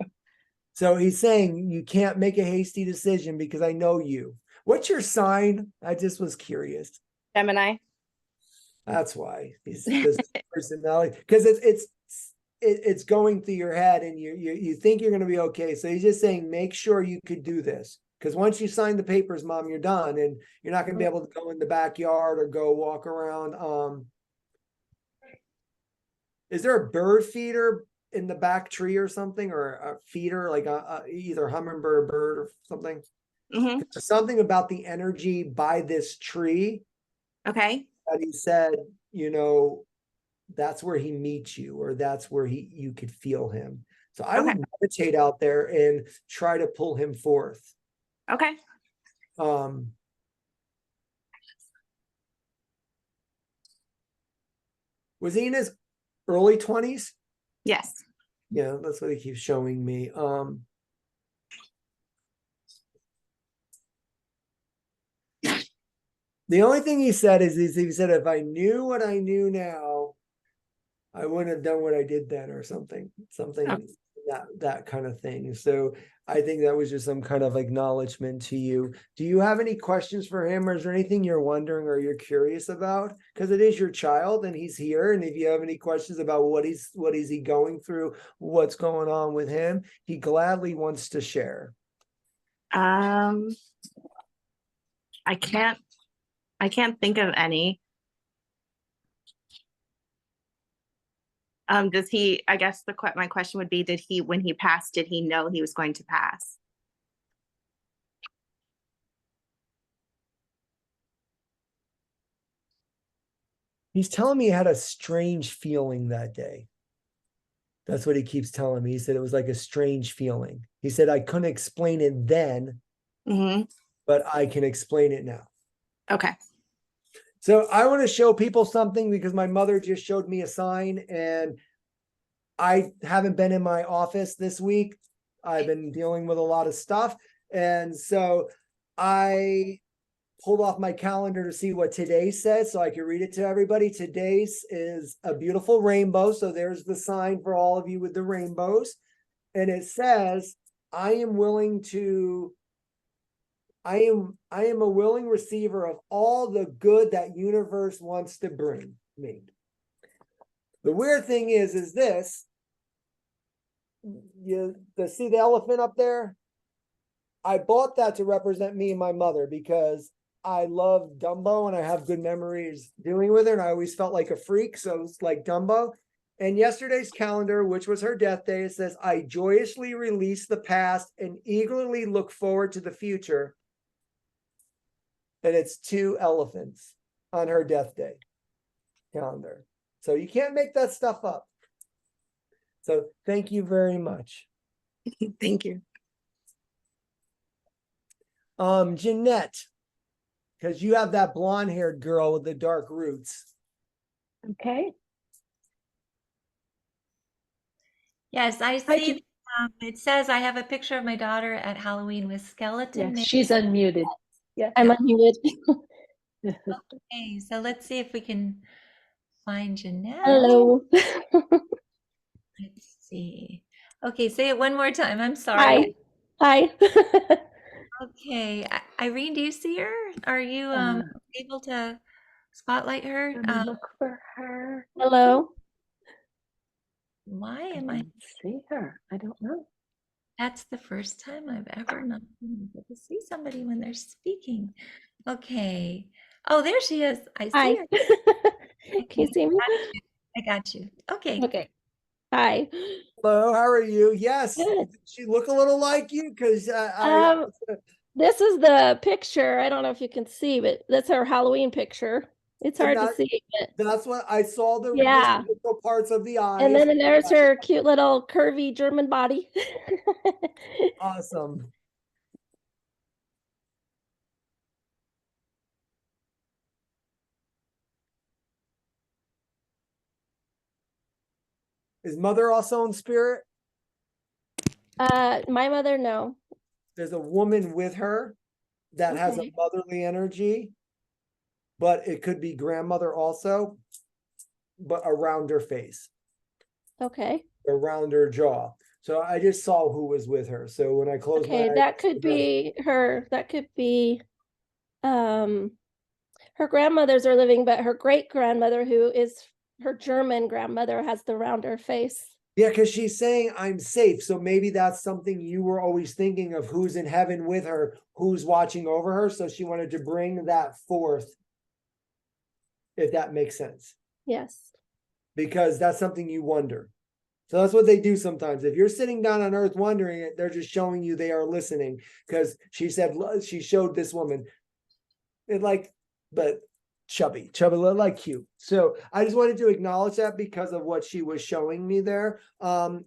S3: So he's saying you can't make a hasty decision, because I know you. What's your sign? I just was curious.
S7: Gemini.
S3: That's why he's this personality, because it's going through your head, and you think you're going to be okay. So he's just saying, make sure you could do this, because once you sign the papers, Mom, you're done, and you're not going to be able to go in the backyard or go walk around. Is there a bird feeder in the back tree or something, or a feeder, like either hummingbird, bird, or something?
S7: Mm-hmm.
S3: Something about the energy by this tree
S7: Okay.
S3: that he said, you know, that's where he meets you, or that's where you could feel him. So I would meditate out there and try to pull him forth.
S7: Okay.
S3: Was he in his early 20s?
S7: Yes.
S3: Yeah, that's what he keeps showing me. The only thing he said is he said, if I knew what I knew now, I wouldn't have done what I did then, or something that kind of thing. So I think that was just some kind of acknowledgement to you. Do you have any questions for him, or is there anything you're wondering or you're curious about? Because it is your child and he's here. And if you have any questions about what is he going through, what's going on with him, he gladly wants to share.
S7: I can't think of any. Does he, I guess my question would be, when he passed, did he know he was going to pass?
S3: He's telling me he had a strange feeling that day. That's what he keeps telling me. He said it was like a strange feeling. He said, I couldn't explain it then, but I can explain it now.
S7: Okay.
S3: So I want to show people something because my mother just showed me a sign, and I haven't been in my office this week. I've been dealing with a lot of stuff. And so I pulled off my calendar to see what today says so I can read it to everybody. Today's is a beautiful rainbow. So there's the sign for all of you with the rainbows. And it says, I am a willing receiver of all the good that universe wants to bring me. The weird thing is this, you see the elephant up there? I bought that to represent me and my mother because I love Dumbo and I have good memories dealing with her, and I always felt like a freak, so it's like Dumbo. And yesterday's calendar, which was her death day, it says, I joyously release the past and eagerly look forward to the future. And it's 2 elephants on her death day calendar. So you can't make that stuff up. So thank you very much.
S7: Thank you.
S3: Jeanette, because you have that blonde-haired girl with the dark roots.
S2: Okay.
S1: Yes, I
S2: Hi,
S1: see. It says I have a picture of my daughter at Halloween with skeleton.
S2: Yes, she's unmuted. Yeah.
S8: I'm unmuted.
S1: Okay, so let's see if we can find Jeanette.
S8: Hello.
S1: Let's see. Okay, say it one more time. I'm sorry.
S8: Hi.
S1: Okay, Irene, do you see her? Are you able to spotlight her?
S2: Let me look for her.
S8: Hello.
S1: Why
S2: I
S1: am I?
S2: don't see her. I don't know.
S1: That's the first time I've ever not been able to see somebody when they're speaking. Okay. Oh, there she is. I
S8: Hi.
S1: see her.
S8: Can you see me?
S1: I got you. Okay.
S8: Okay. Hi.
S3: Hello, how are you? Yes.
S8: Good.
S3: She look a little like you because
S8: This is the picture. I don't know if you can see, but that's her Halloween picture. It's hard to see, but
S3: that's what I saw, the
S8: yeah.
S3: little parts of the eyes.
S8: And then there's her cute little curvy German body.
S3: Awesome. Is mother also in spirit?
S8: My mother, no.
S3: There's a woman with her that has a
S8: Okay.
S3: motherly energy, but it could be grandmother also, but around her face,
S8: Okay.
S3: around her jaw. So I just saw who was with her. So when I closed my
S8: Okay,
S3: eyes,
S8: that could be her. That could be her grandmothers are living, but her great grandmother, who is her German grandmother, has the rounder face.
S3: yeah, because she's saying I'm safe. So maybe that's something you were always thinking of, who's in heaven with her, who's watching over her. So she wanted to bring that forth, if that makes sense,
S8: Yes.
S3: because that's something you wonder. So that's what they do sometimes. If you're sitting down on earth wondering it, they're just showing you they are listening. Because she said, she showed this woman it like, but chubby, like cute. So I just wanted to acknowledge that because of what she was showing me there. I'm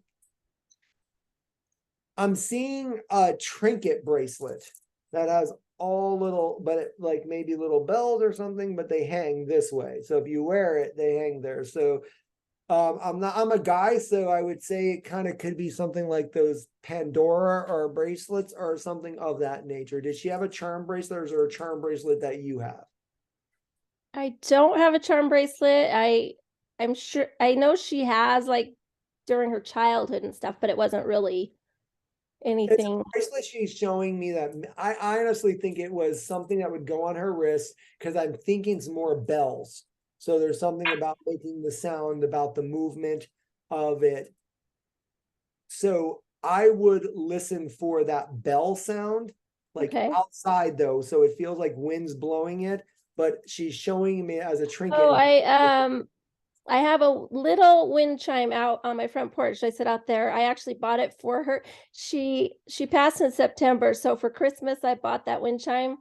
S3: seeing a trinket bracelet that has all little, but it, like maybe little bells or something, but they hang this way. So if you wear it, they hang there. So I'm a guy, so I would say it kind of could be something like those Pandora or bracelets or something of that nature. Did she have a charm bracelet, or is there a charm bracelet that you have?
S8: I don't have a charm bracelet. I'm sure I know she has like during her childhood and stuff, but it wasn't really
S3: It's a
S8: anything.
S3: bracelet she's showing me that I honestly think it was something that would go on her wrist because I'm thinking it's more bells. So there's something about making the sound, about the movement of it. So I would listen for that bell sound, like
S8: Okay.
S3: outside though, so it feels like wind's blowing it, but she's showing me as a trinket.
S8: Oh, I have a little wind chime out on my front porch. I sit out there. I actually bought it for her. She passed in September, so for Christmas I bought that wind chime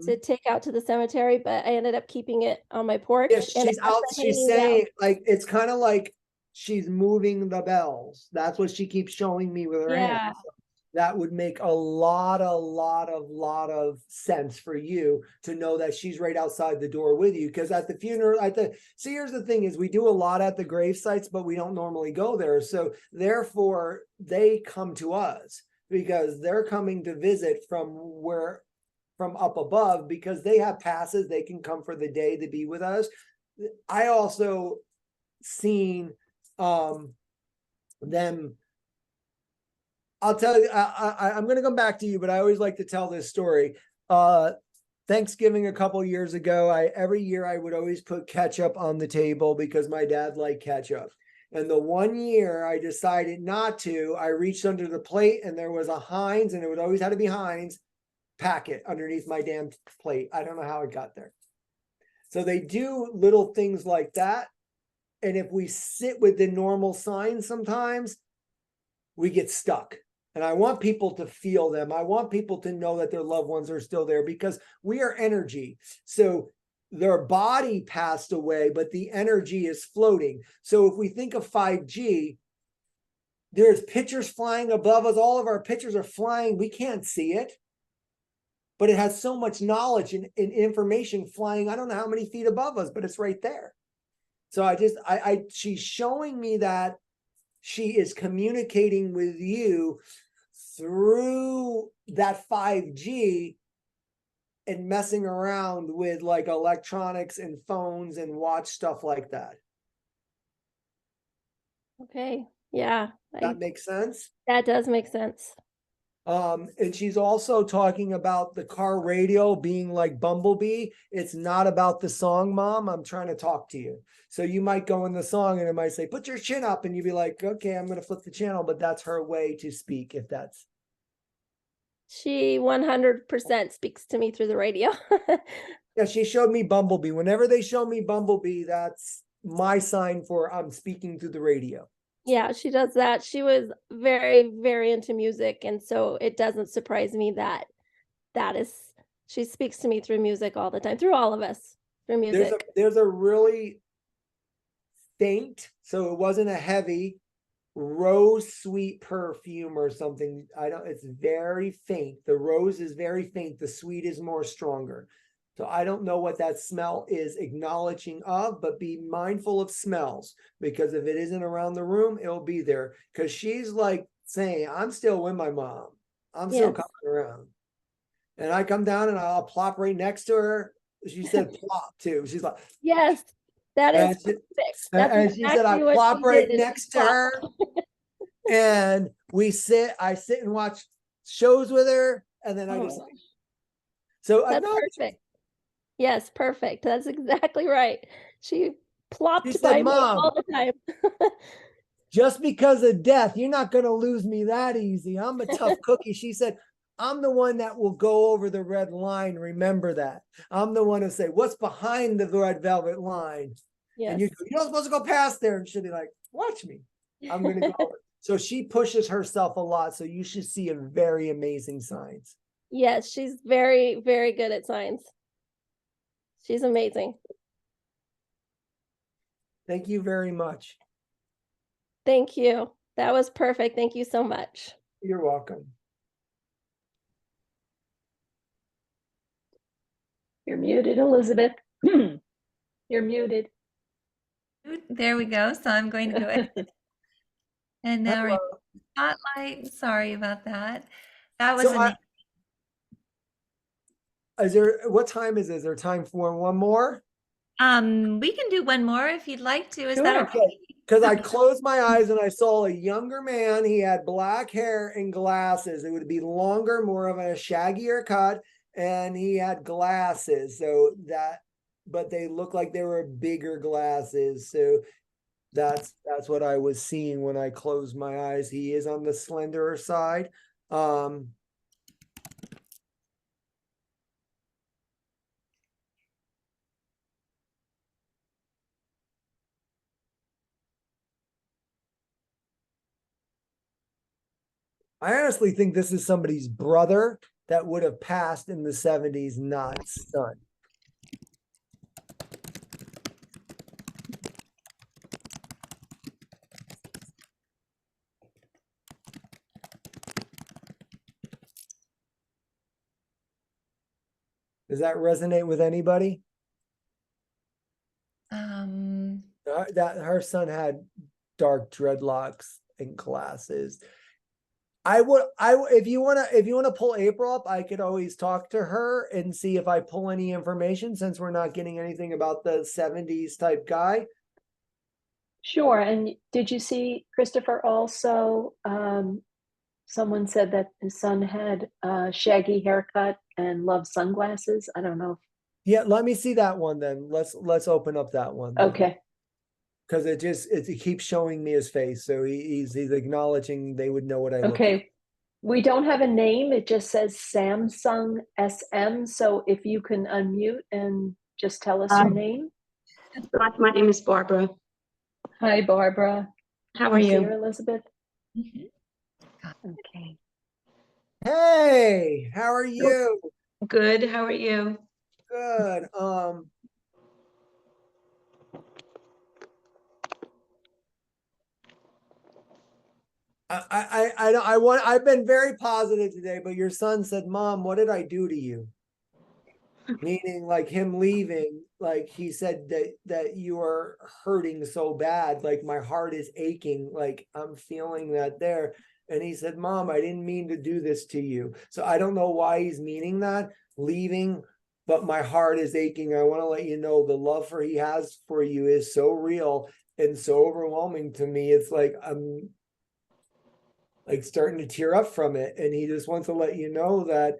S8: to take out to the cemetery, but I ended up keeping it on my porch
S3: Yeah,
S8: and
S3: she's
S8: it has
S3: out,
S8: been
S3: she's
S8: hanging down.
S3: saying like it's kind of like she's moving the bells. That's what she keeps showing me with her
S8: Yeah.
S3: hands. That would make a lot of sense for you to know that she's right outside the door with you. Because at the funeral, see, here's the thing is we do a lot at the grave sites, but we don't normally go there. So therefore they come to us because they're coming to visit from up above because they have passes. They can come for the day to be with us. I also seen them. I'll tell you, I'm going to come back to you, but I always like to tell this story. Thanksgiving a couple years ago, every year I would always put ketchup on the table because my dad liked ketchup. And the one year I decided not to, I reached under the plate and there was a Heinz, and it would always have to be Heinz packet underneath my damn plate. I don't know how it got there. So they do little things like that. And if we sit with the normal signs sometimes, we get stuck. And I want people to feel them. I want people to know that their loved ones are still there because we are energy. So their body passed away, but the energy is floating. So if we think of 5G, there's pictures flying above us. All of our pictures are flying. We can't see it, but it has so much knowledge and information flying. I don't know how many feet above us, but it's right there. So she's showing me that she is communicating with you through that 5G and messing around with like electronics and phones and watch stuff like that.
S8: Okay. Yeah.
S3: That makes sense.
S8: That does make sense.
S3: And she's also talking about the car radio being like Bumblebee. It's not about the song, Mom. I'm trying to talk to you. So you might go in the song and it might say, put your chin up. And you'd be like, okay, I'm going to flip the channel. But that's her way to speak, if that's.
S8: She 100% speaks to me through the radio.
S3: Yeah, she showed me Bumblebee. Whenever they show me Bumblebee, that's my sign for I'm speaking through the radio.
S8: Yeah, she does that. She was very, very into music. And so it doesn't surprise me that she speaks to me through music all the time, through all of us, through music.
S3: There's a really faint, so it wasn't a heavy rose sweet perfume or something. It's very faint. The rose is very faint. The sweet is more stronger. So I don't know what that smell is acknowledging of, but be mindful of smells because if it isn't around the room, it'll be there. Because she's like saying, I'm still with my mom. I'm still coming around. And I come down and I'll plop right next to her. She said plop too. She's like,
S8: yes, that is perfect.
S3: And she said, I plop right next to her. And I sit and watch shows with her. And then I just like, so
S8: that's perfect. Yes, perfect. That's exactly right. She plopped by me all the time.
S3: Just because of death, you're not going to lose me that easy. I'm a tough cookie. She said, I'm the one that will go over the red line. Remember that. I'm the one who say, what's behind the red velvet line? Yes. And you're not supposed to go past there. And she'll be like, watch me. I'm going to go over. So she pushes herself a lot. So you should see a very amazing signs.
S8: Yes, she's very, very good at signs. She's amazing.
S3: Thank you very much.
S8: Thank you. That was perfect. Thank you so much.
S3: You're welcome.
S2: You're muted, Elizabeth. You're muted.
S1: There we go. So I'm going to go ahead. And now spotlight. Sorry about that. That was amazing.
S3: What time is it? Is there time for one more?
S1: We can do one more if you'd like to. Is that
S2: Sure.
S1: okay?
S3: Because I closed my eyes and I saw a younger man. He had black hair and glasses. It would be longer, more of a shaggier cut, and he had glasses. So that, but they looked like they were bigger glasses. So that's what I was seeing when I closed my eyes. He is on the slenderer side. I honestly think this is somebody's brother that would have passed in the 70s, not son. Does that resonate with anybody? That her son had dark dreadlocks and glasses. If you wanna pull April up, I could always talk to her and see if I pull any information, since we're not getting anything about the 70s type guy.
S2: Sure. And did you see, Christopher, also, someone said that his son had a shaggy haircut and loved sunglasses. I don't know.
S3: Yeah, let me see that one then. Let's open up that one.
S2: Okay.
S3: Because it keeps showing me his face, so he's acknowledging they would know what I look
S2: Okay.
S3: like.
S2: We don't have a name. It just says Samsung SM. So if you can unmute and just tell us your name.
S9: My name is Barbara.
S2: Hi, Barbara.
S9: How are
S2: You see
S9: you?
S2: her, Elizabeth?
S1: Mhm.
S2: Okay.
S3: Hey, how are you?
S9: Good. How are you?
S3: Good. I've been very positive today, but your son said, "Mom, what did I do to you?" Meaning like him leaving, like he said that you are hurting so bad, like my heart is aching, like I'm feeling that there. And he said, "Mom, I didn't mean to do this to you." So I don't know why he's meaning that, leaving, but my heart is aching. I want to let you know the love he has for you is so real and so overwhelming to me. It's like I'm like starting to tear up from it. And he just wants to let you know that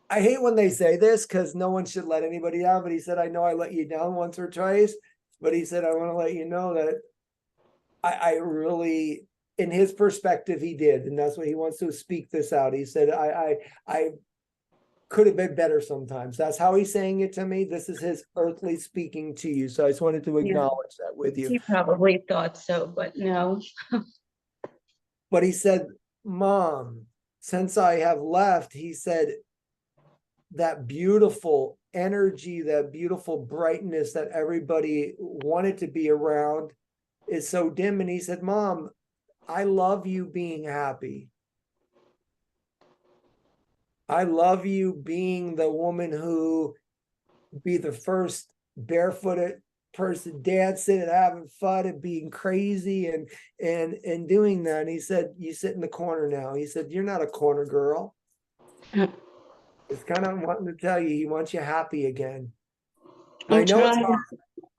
S3: I hate when they say this because no one should let anybody down. But he said, "I know I let you down once or twice." But he said, "I want to let you know that I really, in his perspective, he did." And that's what he wants to speak this out. He said, I could have been better sometimes. That's how he's saying it to me. This is his earthly speaking to you. So I just wanted to acknowledge that with you.
S9: He probably thought so, but no.
S3: But he said, "Mom, since I have left," he said, "that beautiful energy, that beautiful brightness that everybody wanted to be around is so dim." And he said, "Mom, I love you being happy. I love you being the woman who be the first barefooted person dancing and having fun and being crazy and doing that." And he said, "You sit in the corner now." He said, "You're not a corner girl." It's kind of wanting to tell you, he wants you happy again. I
S9: I'm
S3: know it's
S9: trying.
S3: hard.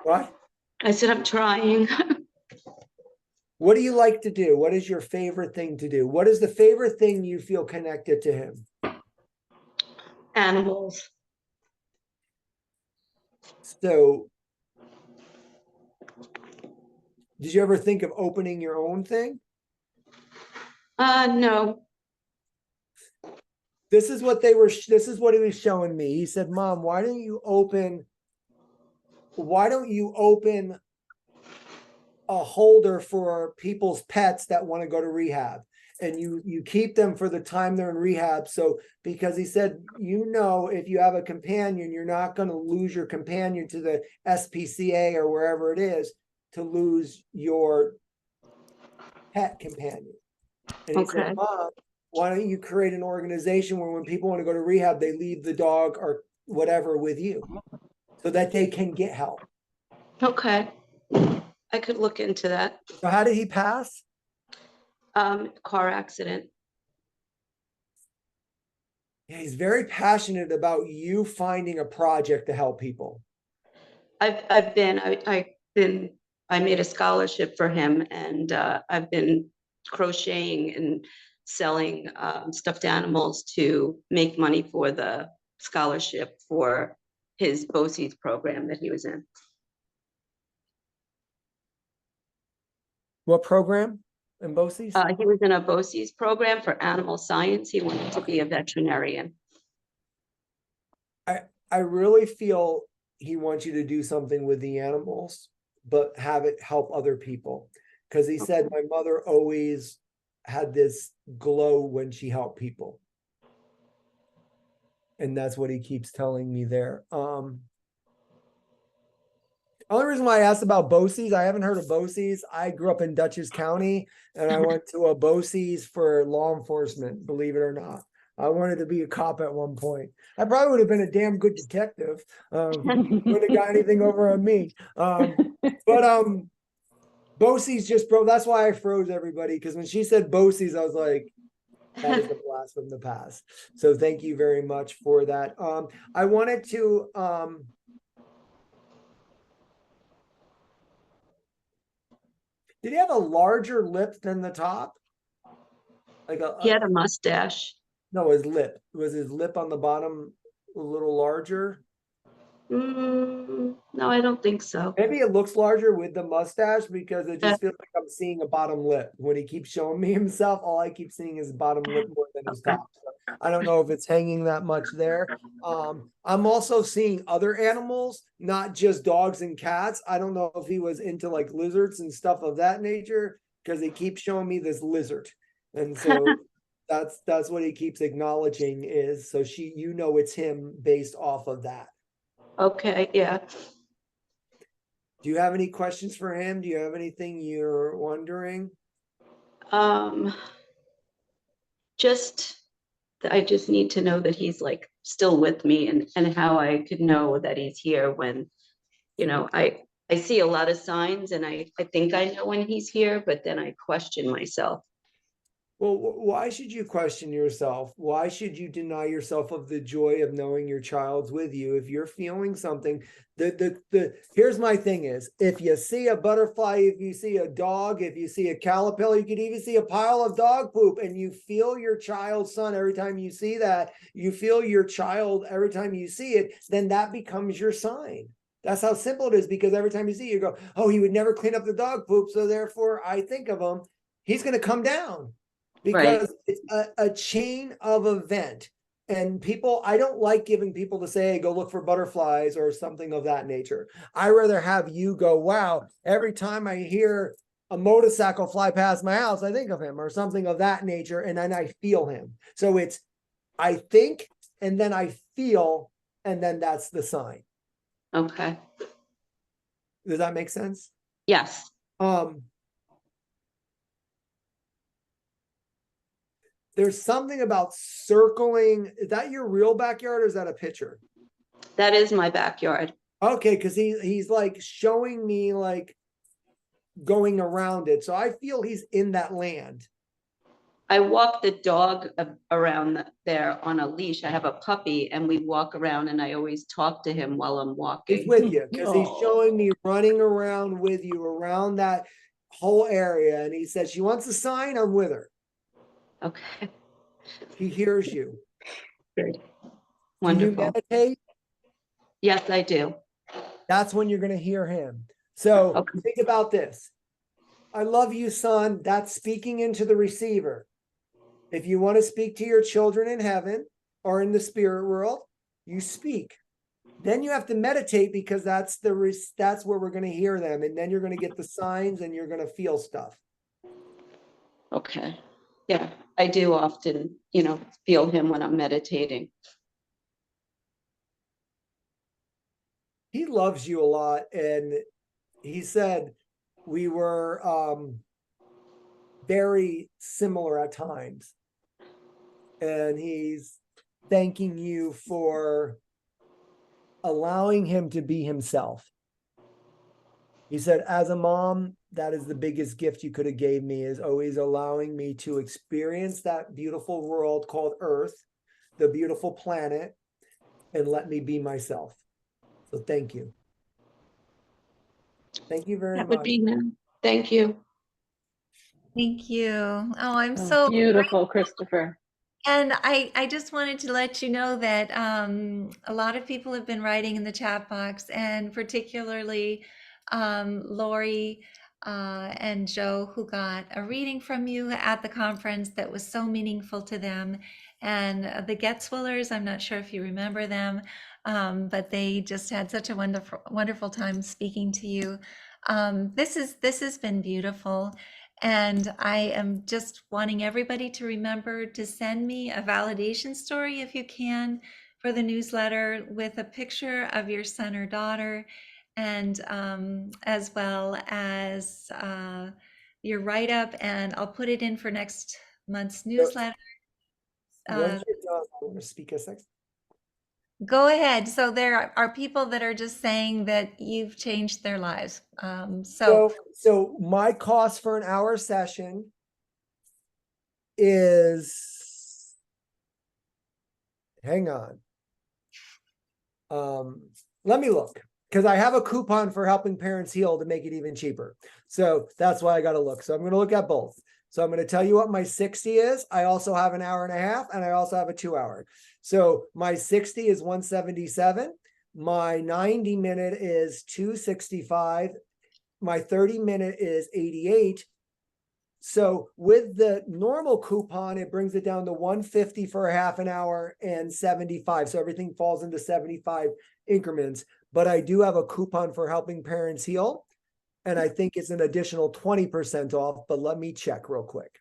S3: What?
S9: I said I'm trying.
S3: What do you like to do? What is your favorite thing to do? What is the favorite thing you feel connected to him?
S9: Animals.
S3: So, did you ever think of opening your own thing?
S9: No.
S3: This is what he was showing me. He said, "Mom, why don't you open a holder for people's pets that want to go to rehab, and you keep them for the time they're in rehab." So, because he said, if you have a companion, you're not going to lose your companion to the SPCA or wherever it is to lose your pet companion. And he said,
S9: Okay.
S3: "Mom, why don't you create an organization where when people want to go to rehab, they leave the dog or whatever with you so that they can get help."
S9: Okay. I could look into that.
S3: So how did he pass?
S9: Car accident.
S3: Yeah, he's very passionate about you finding a project to help people.
S9: I've been, I made a scholarship for him, and I've been crocheting and selling stuffed animals to make money for the scholarship for his BOCES program that he was in.
S3: What program in BOCES?
S9: He was in a BOCES program for animal science. He wanted to be a veterinarian.
S3: I really feel he wants you to do something with the animals, but have it help other people. Because he said, my mother always had this glow when she helped people. And that's what he keeps telling me there. Only reason why I asked about BOCES, I haven't heard of BOCES. I grew up in Dutchess County, and I went to a BOCES for law enforcement, believe it or not. I wanted to be a cop at one point. I probably would have been a damn good detective. Wouldn't have got anything over on me. BOCES just, bro, that's why I froze everybody, because when she said BOCES, I was like, that is a blast from the past. So thank you very much for that. I wanted to did he have a larger lip than the top? Like
S9: He had a mustache.
S3: no, his lip. Was his lip on the bottom a little larger?
S9: No, I don't think so.
S3: Maybe it looks larger with the mustache, because it
S9: Yeah.
S3: just feels like I'm seeing a bottom lip. When he keeps showing me himself, all I keep seeing is bottom lip more than his top. So I don't know if it's hanging that much there. I'm also seeing other animals, not just dogs and cats. I don't know if he was into like lizards and stuff of that nature, because he keeps showing me this lizard. And so that's what he keeps acknowledging is, so it's him based off of that.
S9: Okay, yeah.
S3: Do you have any questions for him? Do you have anything you're wondering?
S9: I just need to know that he's like still with me, and how I could know that he's here when, I see a lot of signs, and I think I know when he's here, but then I question myself.
S3: Well, why should you question yourself? Why should you deny yourself of the joy of knowing your child's with you? If you're feeling something, here's my thing is, if you see a butterfly, if you see a dog, if you see a caterpillar, you could even see a pile of dog poop, and you feel your child's son every time you see that, you feel your child every time you see it, then that becomes your sign. That's how simple it is, because every time you see it, you go, oh, he would never clean up the dog poop, so therefore I think of him, he's going to come down. Because
S9: Right.
S3: it's a chain of event. And people, I don't like giving people to say, go look for butterflies or something of that nature. I rather have you go, wow, every time I hear a motorcycle fly past my house, I think of him, or something of that nature, and then I feel him. So it's, I think, and then I feel, and then that's the sign.
S9: Okay.
S3: Does that make sense?
S9: Yes.
S3: There's something about circling. Is that your real backyard, or is that a picture?
S9: That is my backyard.
S3: Okay, because he's like showing me like going around it. So I feel he's in that land.
S9: I walk the dog around there on a leash. I have a puppy, and we walk around, and I always talk to him while I'm walking.
S3: He's with you, because he's showing me running around with you around that whole area. And he says, she wants a sign, I'm with her.
S9: Okay.
S3: He hears you.
S9: Good.
S3: Wonderful. Do you meditate?
S9: Yes, I do.
S3: That's when you're going to hear him. So think about this. I love you, son. That's speaking into the receiver. If you want to speak to your children in heaven or in the spirit world, you speak. Then you have to meditate, because that's where we're going to hear them. And then you're going to get the signs, and you're going to feel stuff.
S9: Okay. Yeah, I do often, feel him when I'm meditating.
S3: He loves you a lot. And he said we were very similar at times. And he's thanking you for allowing him to be himself. He said, as a mom, that is the biggest gift you could have gave me, is always allowing me to experience that beautiful world called Earth, the beautiful planet and let me be myself. So thank you. Thank you very
S9: That would
S3: much.
S9: be nice. Thank you.
S1: Thank you. Oh, I'm
S2: Oh,
S1: so
S2: beautiful, Christopher.
S1: And I just wanted to let you know that a lot of people have been writing in the chat box, and particularly Lori and Joe, who got a reading from you at the conference that was so meaningful to them. And the Getzwillers, I'm not sure if you remember them, but they just had such a wonderful time speaking to you. This has been beautiful. And I am just wanting everybody to remember to send me a validation story if you can for the newsletter with a picture of your son or daughter, and as well as your write-up, and I'll put it in for next month's newsletter.
S3: Once you're done, I want to speak a second.
S1: Go ahead. So there are people that are just saying that you've changed their lives.
S3: So my cost for an hour session is, hang on. Let me look, because I have a coupon for helping parents heal to make it even cheaper. So that's why I got to look. So I'm going to look at both. So I'm going to tell you what my 60 is. I also have an hour and a half, and I also have a 2 hour. So my 60 is 177. My 90-minute is 265. My 30-minute is 88. So with the normal coupon, it brings it down to 150 for a half an hour and 75. So everything falls into 75 increments. But I do have a coupon for helping parents heal, and I think it's an additional 20% off. But let me check real quick,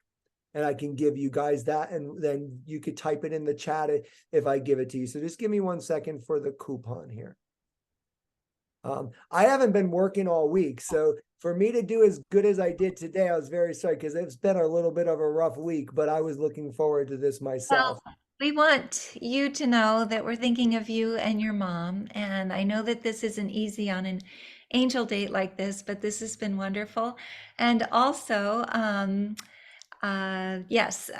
S3: and I can give you guys that, and then you could type it in the chat if I give it to you. So just give me 1 second for the coupon here. I haven't been working all week, so for me to do as good as I did today, I was very sorry, because it's been a little bit of a rough week, but I was looking forward to this myself.
S1: Well, we want you to know that we're thinking of you and your mom. And I know that this isn't easy on an angel date like this, but this has been wonderful. And also, yes,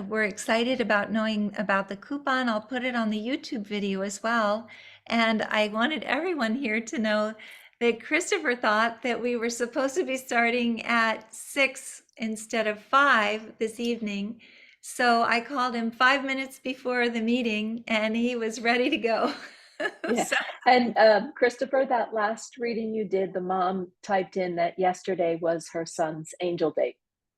S1: we're excited about knowing about the coupon. I'll put it on the YouTube video as well. And I wanted everyone here to know that Christopher thought that we were supposed to be starting at 6 instead of 5 this evening. So I called him 5 minutes before the meeting, and he was ready to go.
S2: Yeah.
S1: So,
S2: And Christopher, that last reading you did, the mom typed in that yesterday was her son's angel date.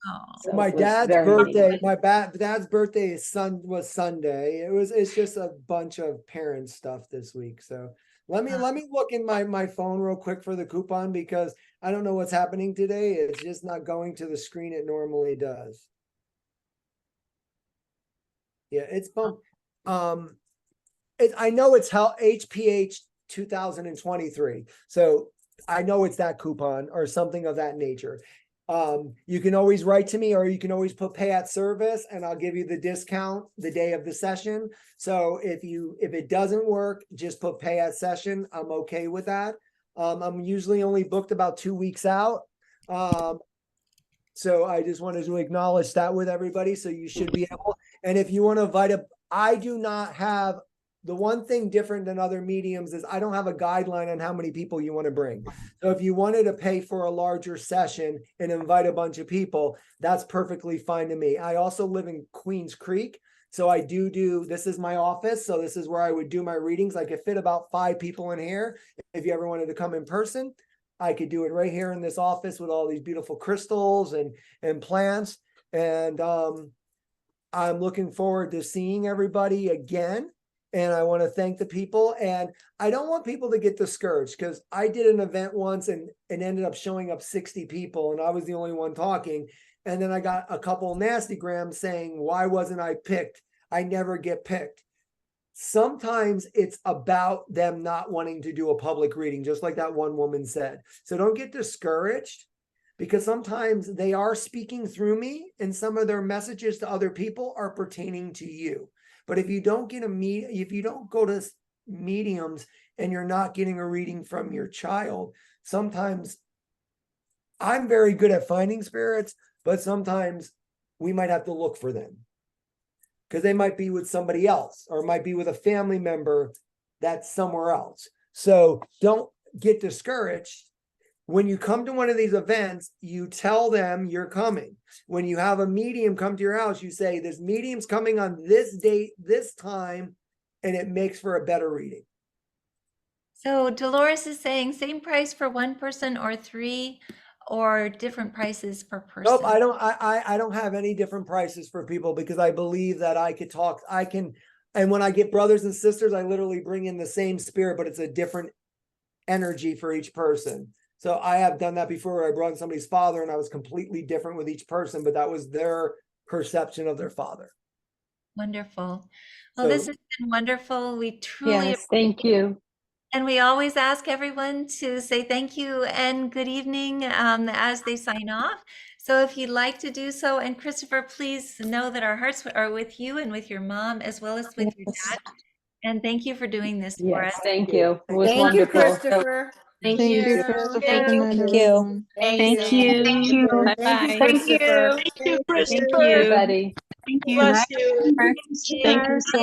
S1: oh,
S2: So
S3: My
S2: it was
S3: dad's
S2: very
S3: birthday,
S2: meaningful.
S3: dad's birthday was Sunday. It's just a bunch of parent stuff this week. So let me look in my phone real quick for the coupon, because I don't know what's happening today. It's just not going to the screen it normally does. Yeah, it's bumped. I know it's HPH 2023. So I know it's that coupon or something of that nature. You can always write to me, or you can always put pay at service, and I'll give you the discount the day of the session. So if it doesn't work, just put pay at session. I'm okay with that. I'm usually only booked about 2 weeks out. So I just wanted to acknowledge that with everybody. So you should be able, and if you want to invite I do not have, the one thing different than other mediums is I don't have a guideline on how many people you want to bring. So if you wanted to pay for a larger session and invite a bunch of people, that's perfectly fine to me. I also live in Queens Creek. So I do, this is my office. So this is where I would do my readings. I could fit about 5 people in here. If you ever wanted to come in person, I could do it right here in this office with all these beautiful crystals and plants. And I'm looking forward to seeing everybody again. And I want to thank the people. And I don't want people to get discouraged, because I did an event once and ended up showing up 60 people, and I was the only one talking. And then I got a couple nasty grams saying, why wasn't I picked? I never get picked. Sometimes it's about them not wanting to do a public reading, just like that one woman said. So don't get discouraged, because sometimes they are speaking through me, and some of their messages to other people are pertaining to you. But if you don't if you don't go to mediums and you're not getting a reading from your child, sometimes I'm very good at finding spirits, but sometimes we might have to look for them. because they might be with somebody else or might be with a family member that's somewhere else. So don't get discouraged. When you come to one of these events, you tell them you're coming. When you have a medium come to your house, you say, this medium's coming on this date, this time, and it makes for a better reading.
S1: So Dolores is saying same price for one person or three, or different prices per person.
S3: Nope, I don't have any different prices for people because I believe that I could talk, and when I get brothers and sisters, I literally bring in the same spirit, but it's a different energy for each person. So I have done that before where I brought in somebody's father and I was completely different with each person, but that was their perception of their father.
S1: Wonderful. Well, this
S3: So-
S1: has been wonderful. We truly
S2: Yes, thank you.
S1: And we always ask everyone to say thank you and good evening as they sign off. So if you'd like to do so, and Christopher, please know that our hearts are with you and with your mom, as well as with your dad. And thank you for doing this for us.
S2: Yes, thank you. It was
S10: Thank you,
S2: wonderful.
S10: Christopher.
S7: Thank
S6: Thank
S7: you.
S6: you, Christopher.
S7: Thank
S6: Good
S7: you.
S6: night,
S7: Thank you.
S6: everyone.
S10: Thank you.
S7: Bye
S10: Thank you,
S7: bye.
S10: Christopher.
S9: Thank you,
S10: Thank
S9: Christopher.
S10: you.
S2: Everybody.
S9: Thank you.
S10: Bless you.
S9: Thank you so